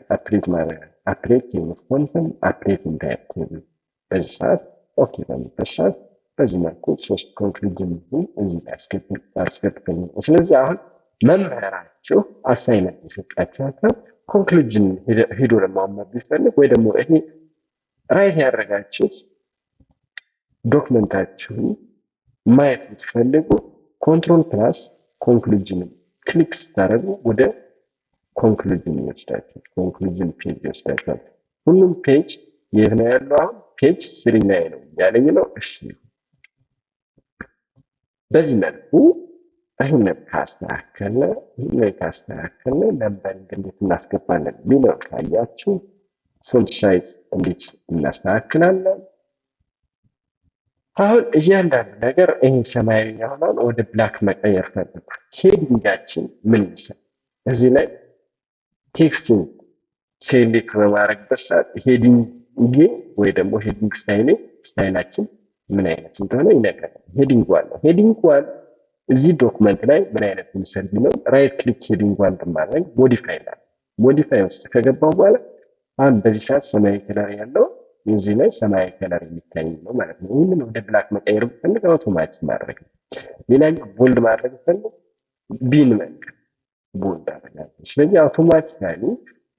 አፕዴት ቴብል ኦፍ ኮንተንት አፕዴት ኢንታየር ቴብል በዚህ ሰዓት ኦኬ በሚበት ሰዓት በዚህ መልኩ ሶስት ኮንክሉዥን እዚህ ላይ አስገብተን ስለዚህ አሁን መምህራችሁ አሳይመንት የሰጣችኋቸው ኮንክሉዥን ሄዶ ለማሟላት ቢፈልግ ወይ ደግሞ ይሄ ራይት ያደረጋችሁት ዶክመንታችሁን ማየት ብትፈልጉ ኮንትሮል ፕላስ ኮንክሉዥንን ክሊክ ስታደርጉ ወደ ኮንክሉዥን ይወስዳችኋል። ኮንክሉዥን ፔጅ ይወስዳችኋል። ሁሉም ፔጅ የት ነው ያለው? አሁን ፔጅ 3 ላይ ነው ያለኝ ነው። እሺ በዚህ መልኩ ይህንን ካስተካከለ ነምበሪንግ እንዴት እናስገባለን የሚለው ካያችሁ ፎንት ሳይዝ እንዴት እናስተካክላለን። አሁን እያንዳንዱ ነገር ይሄ ሰማያዊ የሆነውን ወደ ብላክ መቀየር ፈልጉ። ሄዲንጋችን ምን ይመስላል? እዚህ ላይ ቴክስትን ሴሌክት በማድረግበት ሰዓት ሄዲንግ ወይ ደግሞ ሄዲንግ ስታይላችን ምን አይነት እንደሆነ ይነግረናል። ሄዲንግ ዋን ነው። ሄዲንግ ዋን እዚህ ዶክመንት ላይ ምን አይነት ምስል ቢኖር ራይት ክሊክ ሄዲንግ ዋን በማድረግ ሞዲፋይ ይላል። ሞዲፋይ ውስጥ ከገባው በኋላ አሁን በዚህ ሰዓት ሰማያዊ ከለር ያለው እዚህ ላይ ሰማያዊ ከለር የሚታይ ነው ማለት ነው። ይህንን ወደ ብላክ መቀየር ብፈልግ አውቶማቲክ ማድረግ ነው። ሌላኛው ቦልድ ማድረግ ብፈልግ ቢን መንገድ ቦልድ አደርጋለሁ። ስለዚህ አውቶማቲካሊ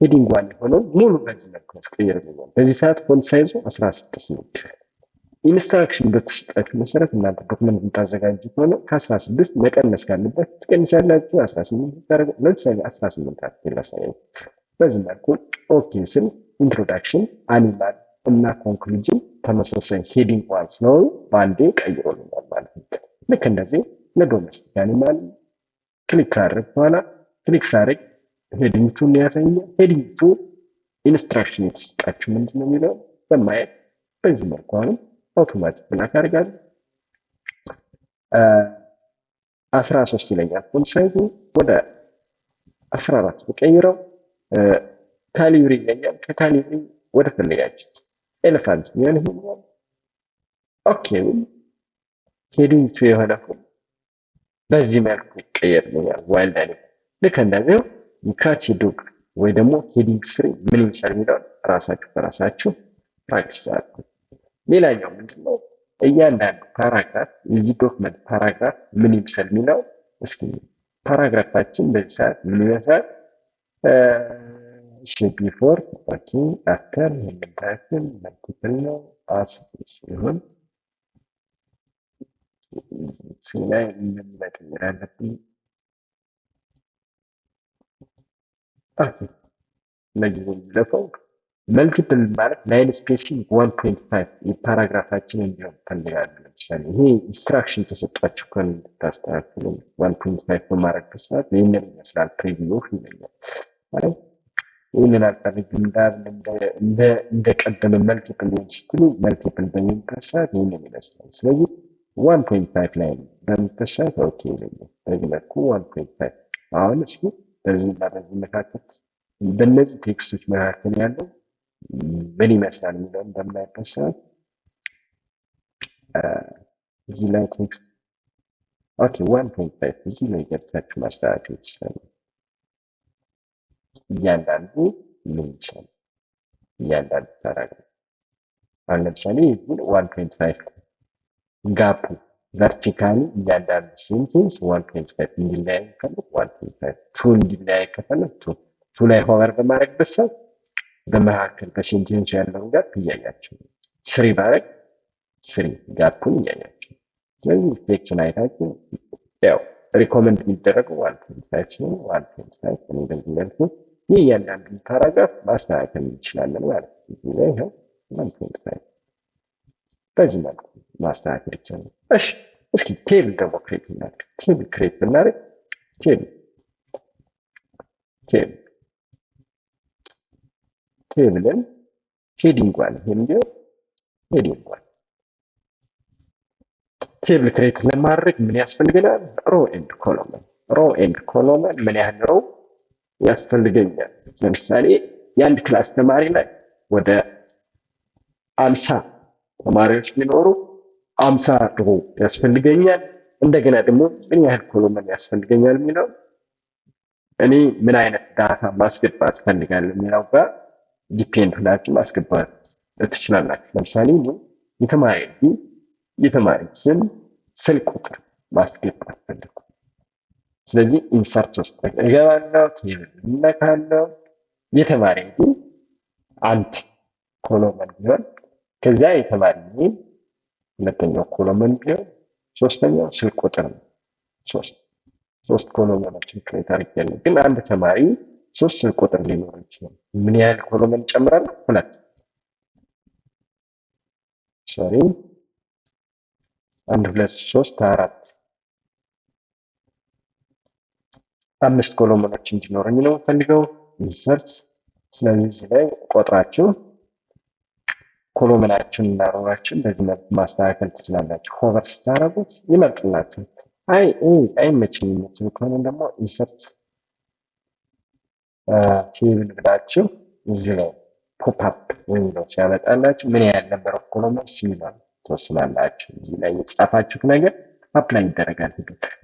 ሄዲንግ ዋን የሆነው ሙሉ በዚህ መልኩ ያስቀይርልኛል። በዚህ ሰዓት ፎንት ሳይዙ 16 ነው። ኢንስትራክሽን በተሰጣችሁ መሰረት እናንተ ዶክመንት የምታዘጋጁ ከሆነ ከ16 መቀነስ ካለበት ትቀንሳላችሁ። 18 ታደርጉ። ለምሳሌ 18 አትላሳዩ። በዚህ መልኩ ኦኬ ስል ኢንትሮዳክሽን አኒማል እና ኮንክሉዥን ተመሳሳይ ሄዲንግ ዋን ስለሆኑ በአንዴ ቀይሮልኛል ማለት ነው። ልክ እንደዚህ ለዶሜስቲክ አኒማል ክሊክ ካደረግ በኋላ ክሊክ ሳደርግ ሄዲንግ ቱን ያሳየኛል። ሄዲንግ ቱ ኢንስትራክሽን የተሰጣችሁ ምንድን ነው የሚለው በማየት በዚህ መልኩ አሁንም አውቶማቲክ ብላክ አድርጋለሁ። 13 ይለኛል ፎንት ሳይዙ ወደ 14 ብቀይረው ካሊብሪ ይለኛል። ከካሊብሪ ወደ ፈለጋችሁት ኤሌፋንት ምን ይሆናል? ኦኬ ሄዲንግ ቱ የሆነ ፎንት በዚህ መልኩ ይቀየርልኛል። ዋይልድ አኒማል ልክ እንደዚያው የካች ዶግ ወይ ደግሞ ሄዲንግ 3 ምን ይመስላል የሚለውን ራሳችሁ በራሳችሁ ፕራክቲስ አድርጉ። ሌላኛው ምንድነው እያንዳንዱ ፓራግራፍ የዚህ ዶክመንት ፓራግራፍ ምን ይመስል የሚለው እስኪ ፓራግራፋችን በዚህ ሰዓት ምን ይመስላል? ቢፎር ኦኬ አፍተር የምንታክል መልቲፕል ነው አስ ሲሆን ሲላይ ምን መቀየር አለብን? ኦኬ ለጊዜው የሚለፈው መልቲፕል ማለት ላይን ስፔሲንግ 1.5 የፓራግራፋችን እንዲሆን ፈልጋለሁ። ለምሳሌ ይሄ ኢንስትራክሽን ተሰጧችሁ ከታስተካክሉ 1.5 በማድረግ ሰዓት ይህንን ይመስላል። ፕሪቪው ይለኛል ማለት ይህንን አልፈልግም እንደቀደመ መልቲፕል ስትሉ መልቲፕል በሚበት ሰዓት ይህንን ይመስላል። ስለዚህ 1.5 ላይ በሚበት ሰዓት ኦኬ ይለኛል። በዚህ መልኩ 1.5 አሁን እስኪ በዚህና በዚህ መካከል በእነዚህ ቴክስቶች መካከል ያለው ምን ይመስላል የሚለውን በምናይበት ሰዓት እዚህ ላይ ቴክስት ኦኬ 1.5 እዚህ ላይ ገብታችሁ ማስተካከል ይችላል። እያንዳንዱ ምን ይችላል እያንዳንዱ ፓራግራፍ አሁን ለምሳሌ ይህን 1.5 ጋፑ ቨርቲካሊ እያንዳንዱ ሴንቴንስ 1.5 እንዲለያይ ከፈለግ 1.5 ቱ እንዲለያይ ከፈለግ ቱ ላይ ሆቨር በማድረግበት ሰዓት በመካከል በሴንቴንስ ያለውን ጋፕ እያያቸው ስሪ ባረግ ስሪ ጋፑን እያያቸው። ስለዚህ ኢፌክትን አይታችሁ ያው ሪኮመንድ የሚደረገው 1.5 ነው። 1.5 በዚህ መልኩ ይህ እያንዳንዱን ፓራግራፍ ማስተካከል እንችላለን ማለት ነው። እዚህ ላይ ይኸው በዚህ መልኩ ማስተካከል ይቻላል። እሺ እስኪ ቴብል ደግሞ ክሬት እናድርግ። ቴብል ክሬት ብናደርግ ቴብልን ሄዲንጓን ይሄን ቢሆን ሄዲንጓን ቴብል ክሬት ለማድረግ ምን ያስፈልገናል? ሮ ኤንድ ኮሎመን። ሮ ኤንድ ኮሎመን ምን ያህል ሮው ያስፈልገኛል? ለምሳሌ የአንድ ክላስ ተማሪ ላይ ወደ 50 ተማሪዎች ቢኖሩ 50 ሮ ያስፈልገኛል። እንደገና ደግሞ ምን ያህል ኮሎመን ያስፈልገኛል የሚለው እኔ ምን አይነት ዳታ ማስገባት ፈልጋለሁ የሚለው ጋር ዲፔንድ ሆናችሁ ማስገባት ትችላላችሁ። ለምሳሌ የተማሪ ስም፣ ስልክ ቁጥር ማስገባት ፈልጉ። ስለዚህ ኢንሰርት ውስጥ እገባለሁ፣ ቴብል እነካለሁ። የተማሪ ግን አንድ ኮሎመን ቢሆን ከዚያ የተማሪ ኔም ሁለተኛው ኮሎመን ቢሆን ሶስተኛው ስልክ ቁጥር ነው። ሶስት ኮሎመኖችን ክሬት አድርጌያለሁ። ግን አንድ ተማሪ 3 ስልክ ቁጥር ሊኖር ይችላል። ምን ያህል ኮሎመን ጨምራለሁ? 2 ሶሪ 1 2 3 4 5 ኮሎመኖች እንዲኖረኝ ነው ፈልገው ኢንሰርት። ስለዚህ እዚህ ላይ ቆጥራችሁ ኮሎመናችሁን እና ሮዋችሁን በዚህ መልኩ ማስተካከል ትችላላችሁ። ሆቨር ስታረጉት ይመርጥላችሁ። አይመችኝም የምትሉ ከሆነ ደግሞ ኢንሰርት ቴብል ብላችሁ እዚህ ላይ ፖፕ አፕ ዊንዶው ሲያመጣላችሁ ምን ያህል ነበር ኮሎመን ሲሚላር ተወስናላችሁ። እዚህ ላይ የጻፋችሁት ነገር አፕላይ ይደረጋል።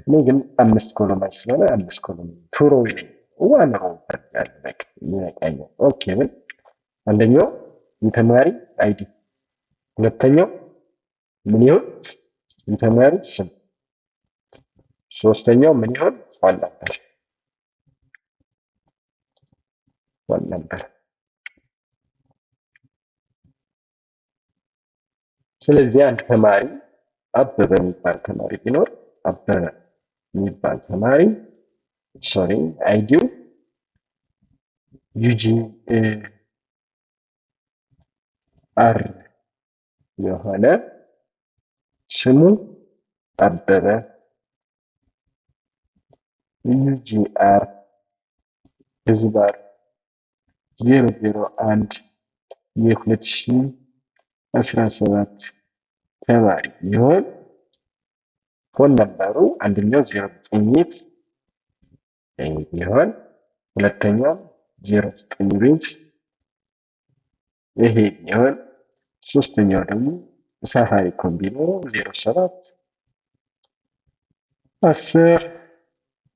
እኔ ግን 5 ኮሎመን ስለሆነ 5 ኮሎመን ቱሮ ይለኝ ዋን ሮ በቃ ይበቃኛል። ኦኬ ብል አንደኛው የተማሪ አይዲ፣ ሁለተኛው ምን ይሁን የተማሪ ስም፣ ሶስተኛው ምን ይሁን ፎን ነበር። ስለዚህ አንድ ተማሪ አበበ የሚባል ተማሪ ቢኖር አበበ የሚባል ተማሪ አይዲው UGR የሆነ ስሙ አበበ UGR ህዝባር 001 የ2017 ተማሪ ይሆን። ፎን ነበሩ አንደኛው 09 ይሆን፣ ሁለተኛው 09 ይሄ ይሆን፣ ሶስተኛው ደግሞ ሳፋሪኮም ቢኖር 07 10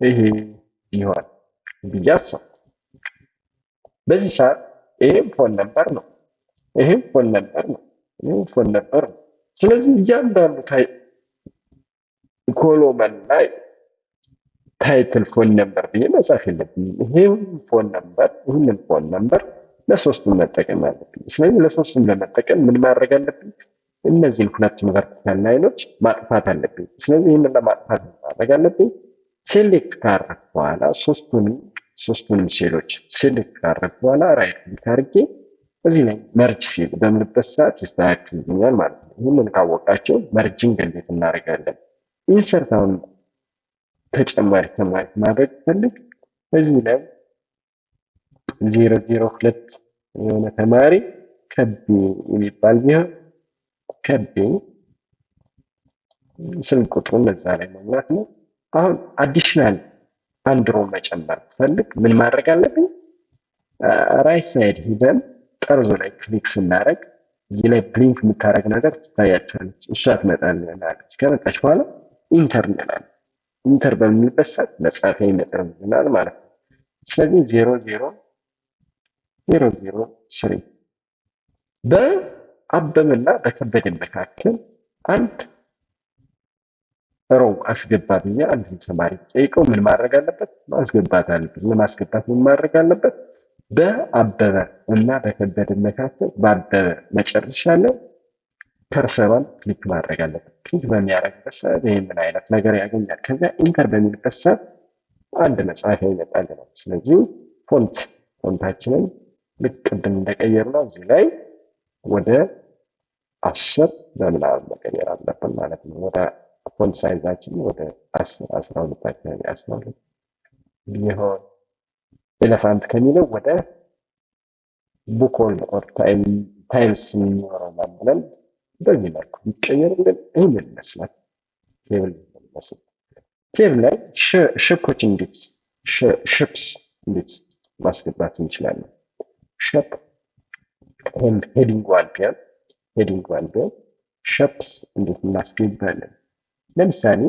ይሄ ይሆን ብያሰብ። በዚህ ሰዓት ይሄም ፎን ነበር ነው፣ ይሄም ፎን ነበር ነው፣ ይሄም ፎን ነበር ነው። ስለዚህ እያንዳንዱ ኮሎመን ላይ ታይትል ፎን ነበር ብዬ መጻፍ የለብኝም። ይሄን ፎን ነበር፣ ይህንን ፎን ነበር ለሶስቱም መጠቀም አለብኝ። ስለዚህ ለሶስቱም ለመጠቀም ምን ማድረግ አለብኝ? እነዚህን ሁለቱም ቨርቲካል ላይኖች ማጥፋት አለብኝ። ስለዚህ ይህንን ለማጥፋት ማድረግ አለብኝ። ሴሌክት ካረግ በኋላ ሶስቱንም ሴሎች ሴሌክት ካረግ በኋላ ራይት ክሊክ አድርጌ እዚህ ላይ መርጅ ሲል በምልበት ሰዓት ይስተካከልልኛል ማለት ነው። ይህንን ካወቃቸው መርጅንግ እንዴት እናደርጋለን? ኢንሰርት አሁን ተጨማሪ ተማሪ ማድረግ ፈልግ እዚህ ላይ 002 የሆነ ተማሪ ከቤ የሚባል ቢሆን ከቤ ስልክ ቁጥሩን እዛ ላይ መሙላት ነው። አሁን አዲሽናል አንድ ሮ መጨመር ፈልግ ምን ማድረግ አለብኝ? ራይት ሳይድ ሂደን ጠርዙ ላይ ክሊክ ስናደርግ እዚህ ላይ ብሊንክ የምታደርግ ነገር ትታያቸዋለች። እሷ ትመጣልናለች። ከመጣች በኋላ ኢንተር እንላለን። ኢንተር በምንልበት ሰዓት መጻፊያ ይመጣልናል ማለት ነው። ስለዚህ 003 በአበበና በከበደ መካከል አንድ ሮው አስገባ ብዬ አንድን ተማሪ ጠይቀው ምን ማድረግ አለበት? ማስገባት አለበት። ለማስገባት ምን ማድረግ አለበት? በአበበ እና በከበደ መካከል በአበበ መጨረሻ ላይ ከርሰሯን ክሊክ ማድረግ አለበት። ክሊክ በሚያደርግበት ሰዓት ይህ ምን አይነት ነገር ያገኛል? ከዚያ ኢንተር በሚልበት ሰዓት አንድ መጻፊያ ይመጣልናል። ስለዚህ ፎንት ፎንታችንን ልክ ቅድም እንደቀየርነው እዚህ ላይ ወደ 10 በምናምን መቀየር አለብን ማለት ነው። ወደ ፎንት ሳይዛችን ወደ 10 12 አካባቢ 12 ቢሆን ኤሌፋንት ከሚለው ወደ ቡኮል ኦር ታይምስ ይኖረናል ብለን በዚህ መልኩ ቢቀየርልን ይህን ይመስላል። ቴብል ይመስላል። ቴብል ላይ ሼፖች እንዴት ሼፕስ እንዴት ማስገባት እንችላለን? ሼፕ ሄዲንግ ዋን ቢሆን ሼፕስ እንዴት እናስገባለን? ለምሳሌ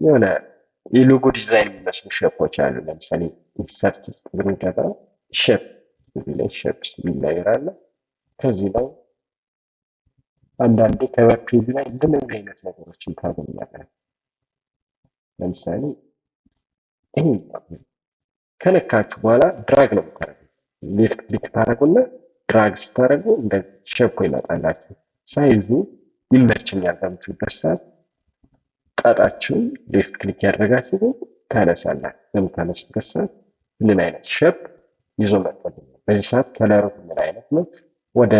የሆነ የሎጎ ዲዛይን የሚመስሉ ሼፖች አሉ። ለምሳሌ ኢንሰርት ውስጥ ብንገባ ሼፕ እዚህ ላይ ሼፕስ የሚል ነገር አለ። ከዚህ ላይ አንዳንዴ ከቨር ፔጅ ላይ እንደምን አይነት ነገሮችን ታገኛለን። ለምሳሌ ይሄ ከነካችሁ በኋላ ድራግ ነው የምታደርጉት። ሌፍት ክሊክ ታደርጉና ድራግ ስታደርጉ እንደ ሼፕ ይመጣላችሁ። ሳይዙ ይመችኛል በምትሉበት ሰዓት ጣጣችሁን ሌፍት ክሊክ ያደረጋችሁ ታነሳላችሁ። በምታነሱበት ሰዓት ምን አይነት ሼፕ ይዞ መጥቷል። በዚህ ሰዓት ከለሩ ምን አይነት ነው? ወደ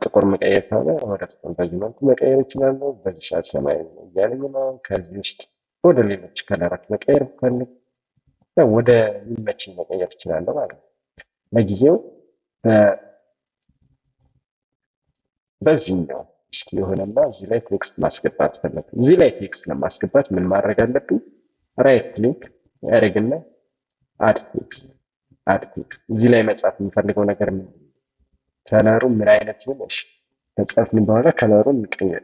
ጥቁር መቀየር ከሆነ ወደ ጥቁር በዚህ መልኩ መቀየር ይችላሉ። በዚህ ሰዓት ሰማያዊ ነው እያለኝ ነው። ከዚህ ውስጥ ወደ ሌሎች ከለራት መቀየር ብፈልግ ወደ ሚመችኝ መቀየር እችላለሁ ማለት ነው። ለጊዜው በዚህኛው እስኪ የሆነና እዚህ ላይ ቴክስት ማስገባት ፈለግ። እዚህ ላይ ቴክስት ለማስገባት ምን ማድረግ አለብኝ? ራይት ክሊክ ያደርግና አድ ቴክስት እዚህ ላይ መጻፍ የምፈልገው ነገር ምን ከለሩ ምን አይነት ነው? እሺ ከጻፍን በኋላ ከለሩን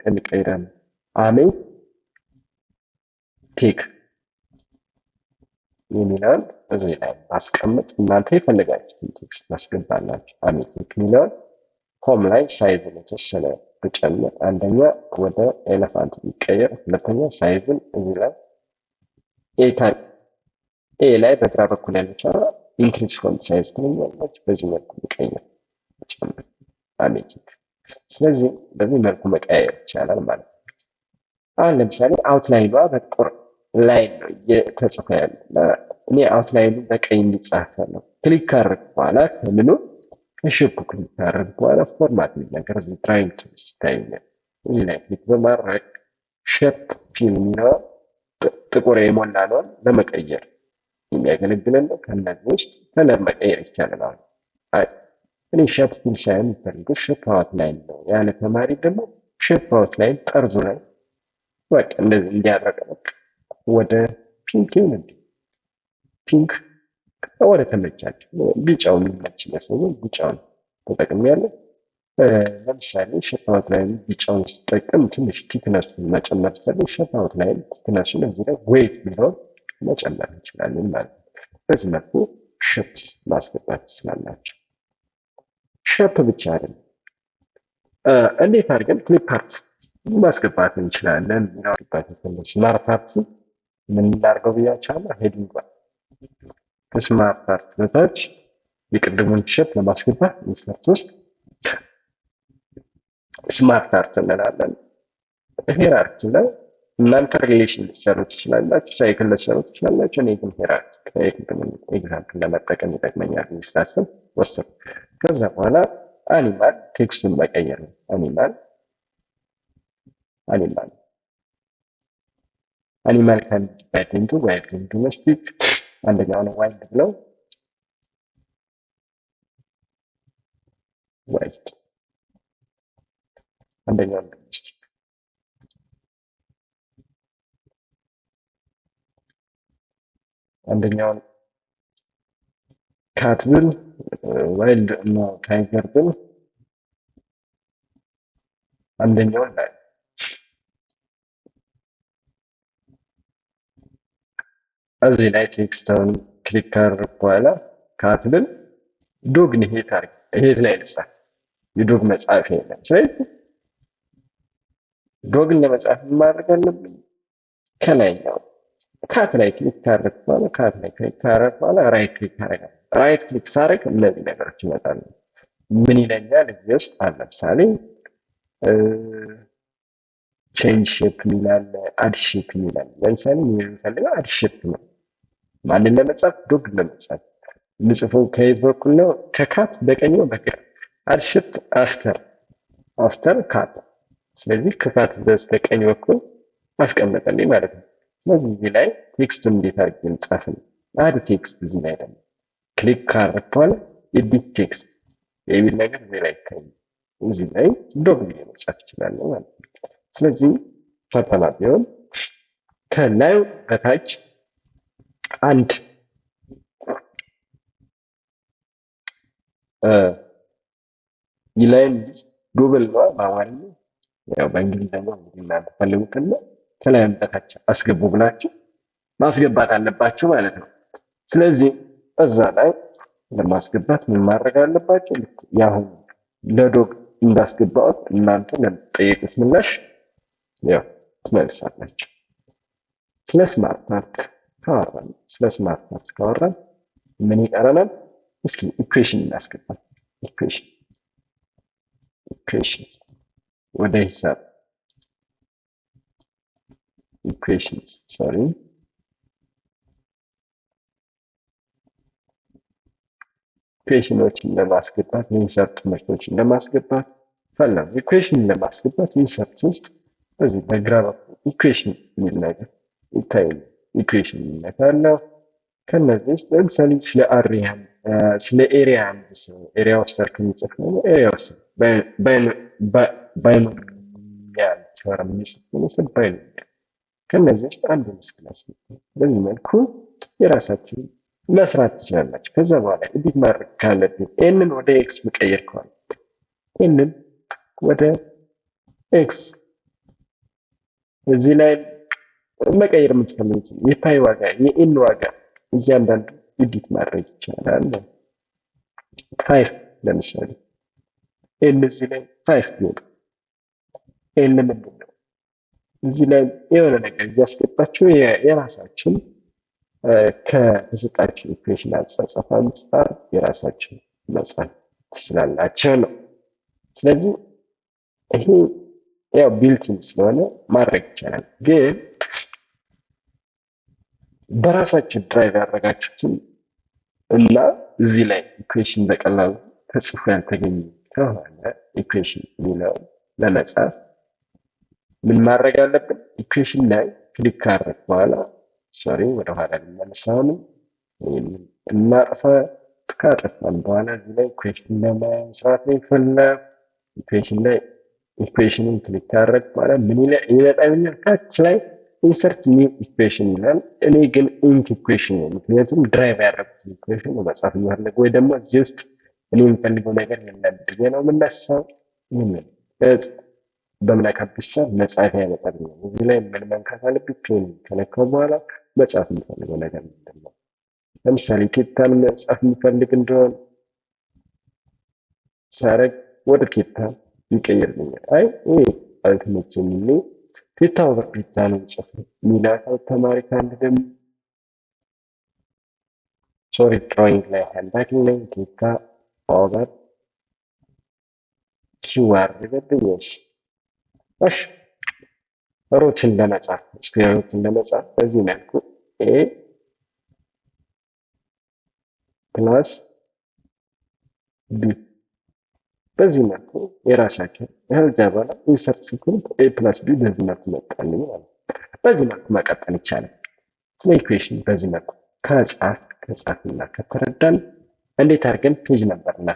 እንቀይራለን። አሜ ቴክ የሚለውን እዚህ ላይ ማስቀመጥ እናንተ የፈለጋችሁትን ቴክስት ማስገባላችሁ። አሜ ቴክ የሚለውን ሆም ላይ ሳይዙን የተወሰነ ብጨምር፣ አንደኛ ወደ ኤሌፋንት ቢቀየር፣ ሁለተኛ ሳይዙን እዚህ ላይ ኤ ላይ በግራ በኩል ያለችው ኢንክሪዝ ፎንት ሳይዝ ትለኛለች። በዚህ መልኩ ቢቀየር ጨምር አሜቲክ። ስለዚህ በዚህ መልኩ መቀያየር ይቻላል ማለት ነው። አሁን ለምሳሌ አውትላይኗ በጥቁር ላይን ነው እየተጽፈ ያለ። እኔ አውትላይኑ በቀይ እንዲጻፍ ነው። ክሊክ ካደረግ በኋላ ከምኑ ከሼፑ ክሊክ ካደረግ በኋላ ፎርማት የሚል ነገር እዚህ ትራይንግ ቱ ይታየኛል። እዚህ ላይ ክሊክ በማድረግ ሼፕ ፊል የሚለው ጥቁር የሞላ ነውን ለመቀየር የሚያገለግለን ነው። ከእነዚህ ውስጥ ከለር መቀየር ይቻላል። አሁን እኔ ሼፕ ፊል ሳይሆን የሚፈልገው ሼፕ አውትላይን ነው ያለ ተማሪ ደግሞ ሼፕ አውትላይን ጠርዙ ላይ በቃ እንደዚህ እንዲያደርግ ወደ ፒንክ ይሁን ፒንክ ወደ ተመቻቸው ቢጫው የሚመች ይመስለኛል። ቢጫውን ተጠቅሜያለሁ። ለምሳሌ ሼፕ አውትላይን ቢጫውን ስጠቀም ትንሽ ቲክነሱን መጨመር ስፈልግ ሼፕ አውትላይን ቲክነሱን እዚህ ላይ ዌይት የሚለውን መጨመር እንችላለን ማለት ነው። በዚህ መልኩ ሼፕስ ማስገባት ትችላላችሁ። ሼፕ ብቻ አይደለም፣ እንዴት አድርገን ክሊፕ አርት ማስገባት እንችላለን? ሚናርባት ስማርት አርት ምን እናድርገው ብያችኋለሁ። ሄዲንግ ከስማርት አርት በታች የቅድሙን ሼፕ ለማስገባት ኢንሰርት ውስጥ ስማርት አርት እንላለን። ሄራርኪ ላይ እናንተ ሪሌሽን ልትሰሩ ትችላላችሁ፣ ሳይክል ልትሰሩ ትችላላችሁ። እኔ ግን ሄራርኪ ኤግዛምፕል ለመጠቀም ይጠቅመኛል ሳስብ ወሰን። ከዛ በኋላ አኒማል ቴክስቱን መቀየር ነው። አኒማል ካን ቢ ዲቫይድድ ኢንቱ ዋይልድ ኤንድ ዶሜስቲክ። አንደኛውን ዋይልድ ብለው ዋይልድ፣ አንደኛውን ዶሜስቲክ። አንደኛውን ካት ብል ዋይልድ እና ታይገር ብል አንደኛውን ላይ እዚህ ላይ ቴክስቱን ክሊክ ካደረግ በኋላ ካት ብል ዶግን ሄት ላይ ልጻፍ። የዶግ መጻፍ የለም። ስለዚህ ዶግን ለመጻፍ ማድረግ አለብን ከላይኛው ካት ላይ ክሊክ ካደረግ በኋላ ራይት ክሊክ አደርጋለሁ። ራይት ክሊክ ሳደርግ እነዚህ ነገሮች ይመጣሉ። ምን ይለኛል? እዚህ ውስጥ ለምሳሌ ቼንጅ ሼፕ የሚላል፣ አድ ሼፕ የሚላል። ለምሳሌ የሚፈልገው አድ ሼፕ ነው። ማንን ለመጻፍ? ዶግ ለመጻፍ። ምጽፈው ከየት በኩል ነው? ከካት በቀኝ ነው በግራ? አድ ሽፍት አፍተር ካት። ስለዚህ ከካት በስተቀኝ በኩል አስቀመጠልኝ ማለት ነው። ስለዚህ እዚህ ላይ ቴክስቱን እንዴት አድርጌ ልጻፍ ነው? አድ ቴክስት እዚህ ላይ ደግሞ ክሊክ ካደረግ በኋላ ኤዲት ቴክስት የሚል ነገር እዚህ ላይ ይታያል። እዚህ ላይ ዶግ ብዬ መጻፍ እችላለሁ ማለት ነው። ስለዚህ ፈተና ቢሆን ከላዩ በታች አንድ ይላይን ጉብል ነው በአማርኛ፣ ያው በእንግሊዝኛ እንግዲህ እናንተ ፈልጉትና ከላይም በታች አስገቡ ብላችሁ ማስገባት አለባችሁ ማለት ነው። ስለዚህ እዛ ላይ ለማስገባት ምን ማድረግ አለባችሁ? ልክ ያሁን ለዶግ እንዳስገባሁት እናንተ ለምትጠየቁት ምላሽ ያው ትመልሳላችሁ። ስለ ስማርት ካወራን ምን ይቀረናል? እስኪ ኢኩዌሽን እናስገባል። ኢኩዌሽን ወደ ሂሳብ ኢኩዌሽኖችን ለማስገባት የሂሳብ ትምህርቶችን ለማስገባት ፈለጉ። ኢኩዌሽን ለማስገባት ኢንሰርት ውስጥ በዚህ በግራ በኩል ኢኩዌሽን የሚል ነገር ይታያል። ኢኩዌሽን ይነካለው። ከነዚህ ውስጥ ለምሳሌ ስለ ኤሪያ ኤሪያ ኦፍ ሰርክል የሚጽፍ ነው። ኤሪያ ኦፍ ባይኖሚያል ቴዎረም የሚጽፍ ነው። ባይኖሚያል ከነዚህ ውስጥ አንዱ ምስክላስ በዚህ መልኩ የራሳችን መስራት ትችላላችሁ። ከዛ በኋላ ኤዲት ማድረግ ካለብን ኤንን ወደ ኤክስ መቀየር ከሆነ ኤንን ወደ ኤክስ እዚህ ላይ መቀየር የምትፈልጉት የፓይ ዋጋ የኤን ዋጋ እያንዳንዱ ኤዲት ማድረግ ይቻላል። 5 ለምሳሌ ኤን እዚህ ላይ 5 ቢሆን ኤን ምንድን ነው? እዚህ ላይ የሆነ ነገር እያስገባችሁ የራሳችን ከተሰጣችሁ ኢኩዌሽን አጻጻፍ አንጻር የራሳችሁ መጻፍ ትችላላችሁ ነው። ስለዚህ ይሄ ያው ቢልቲን ስለሆነ ማድረግ ይቻላል። ግን በራሳችሁ ድራይቭ ያደረጋችሁትን እና እዚህ ላይ ኢኩዌሽን በቀላሉ ተጽፎ ያልተገኘ ከሆነ ኢኩዌሽን የሚለው ለመጻፍ ምን ማድረግ አለብን? ኢኩዌሽን ላይ ክሊክ ካደረግ በኋላ ወደ ኋላ ልመለሳውንም እናጥፋ። ካጠፋን በኋላ እዚህ ላይ ኢኩዌሽን ለመስራት ነው የፈለግ ኢኩዌሽንን ክሊክ ካደረግ በኋላ ምን ይመጣልኛል? ታች ላይ ኢንሰርት ኒው ኢኩዌሽን ይላል። እኔ ግን ኢንት ኢኩዌሽን ነው፣ ምክንያቱም ድራይቭ ያደረጉት ኢኩዌሽን መጻፍ የሚፈልግ ወይ ደግሞ እዚህ ውስጥ እኔ የምፈልገው ነገር የለም ብዬ ነው የምነሳው። ይህንን በምነካበት ሰዓት መጻፊያ ያመጣልኛል። እዚህ ላይ ምን መንካት አለብኝ? ፔን ከነካው በኋላ መጻፍ የሚፈልገው ነገር ምንድን ነው? ለምሳሌ ኬፕታን መጻፍ የሚፈልግ እንደሆነ ሳረግ ወደ ኬፕታን ይቀይርልኛል። አይ ይሄ አልተመቸኝም፣ ቴታ ኦቨር ቴታ ነው ጽፍ ሚላታው ተማሪ ካለ ደግሞ ድሮይንግ ላይ ሃንዳኪንግ ላይ ቴታ ኦቨር ኪዋር ይበልኛል። እሺ ሩትን ለመጻፍ ስኩዌር ሩትን ለመጻፍ በዚህ መልኩ ኤ ፕላስ ቢ በዚህ መልኩ የራሳቸው ከዛ በኋላ ኢንሰርት ሲኩን ኤ ፕላስ ቢ በዚህ መልኩ መጣልኝ ማለት ነው። በዚህ መልኩ መቀጠል ይቻላል። ስለ ኢኩዌሽን በዚህ መልኩ ከጻፍና ከተረዳን እንዴት አድርገን ፔጅ ነበር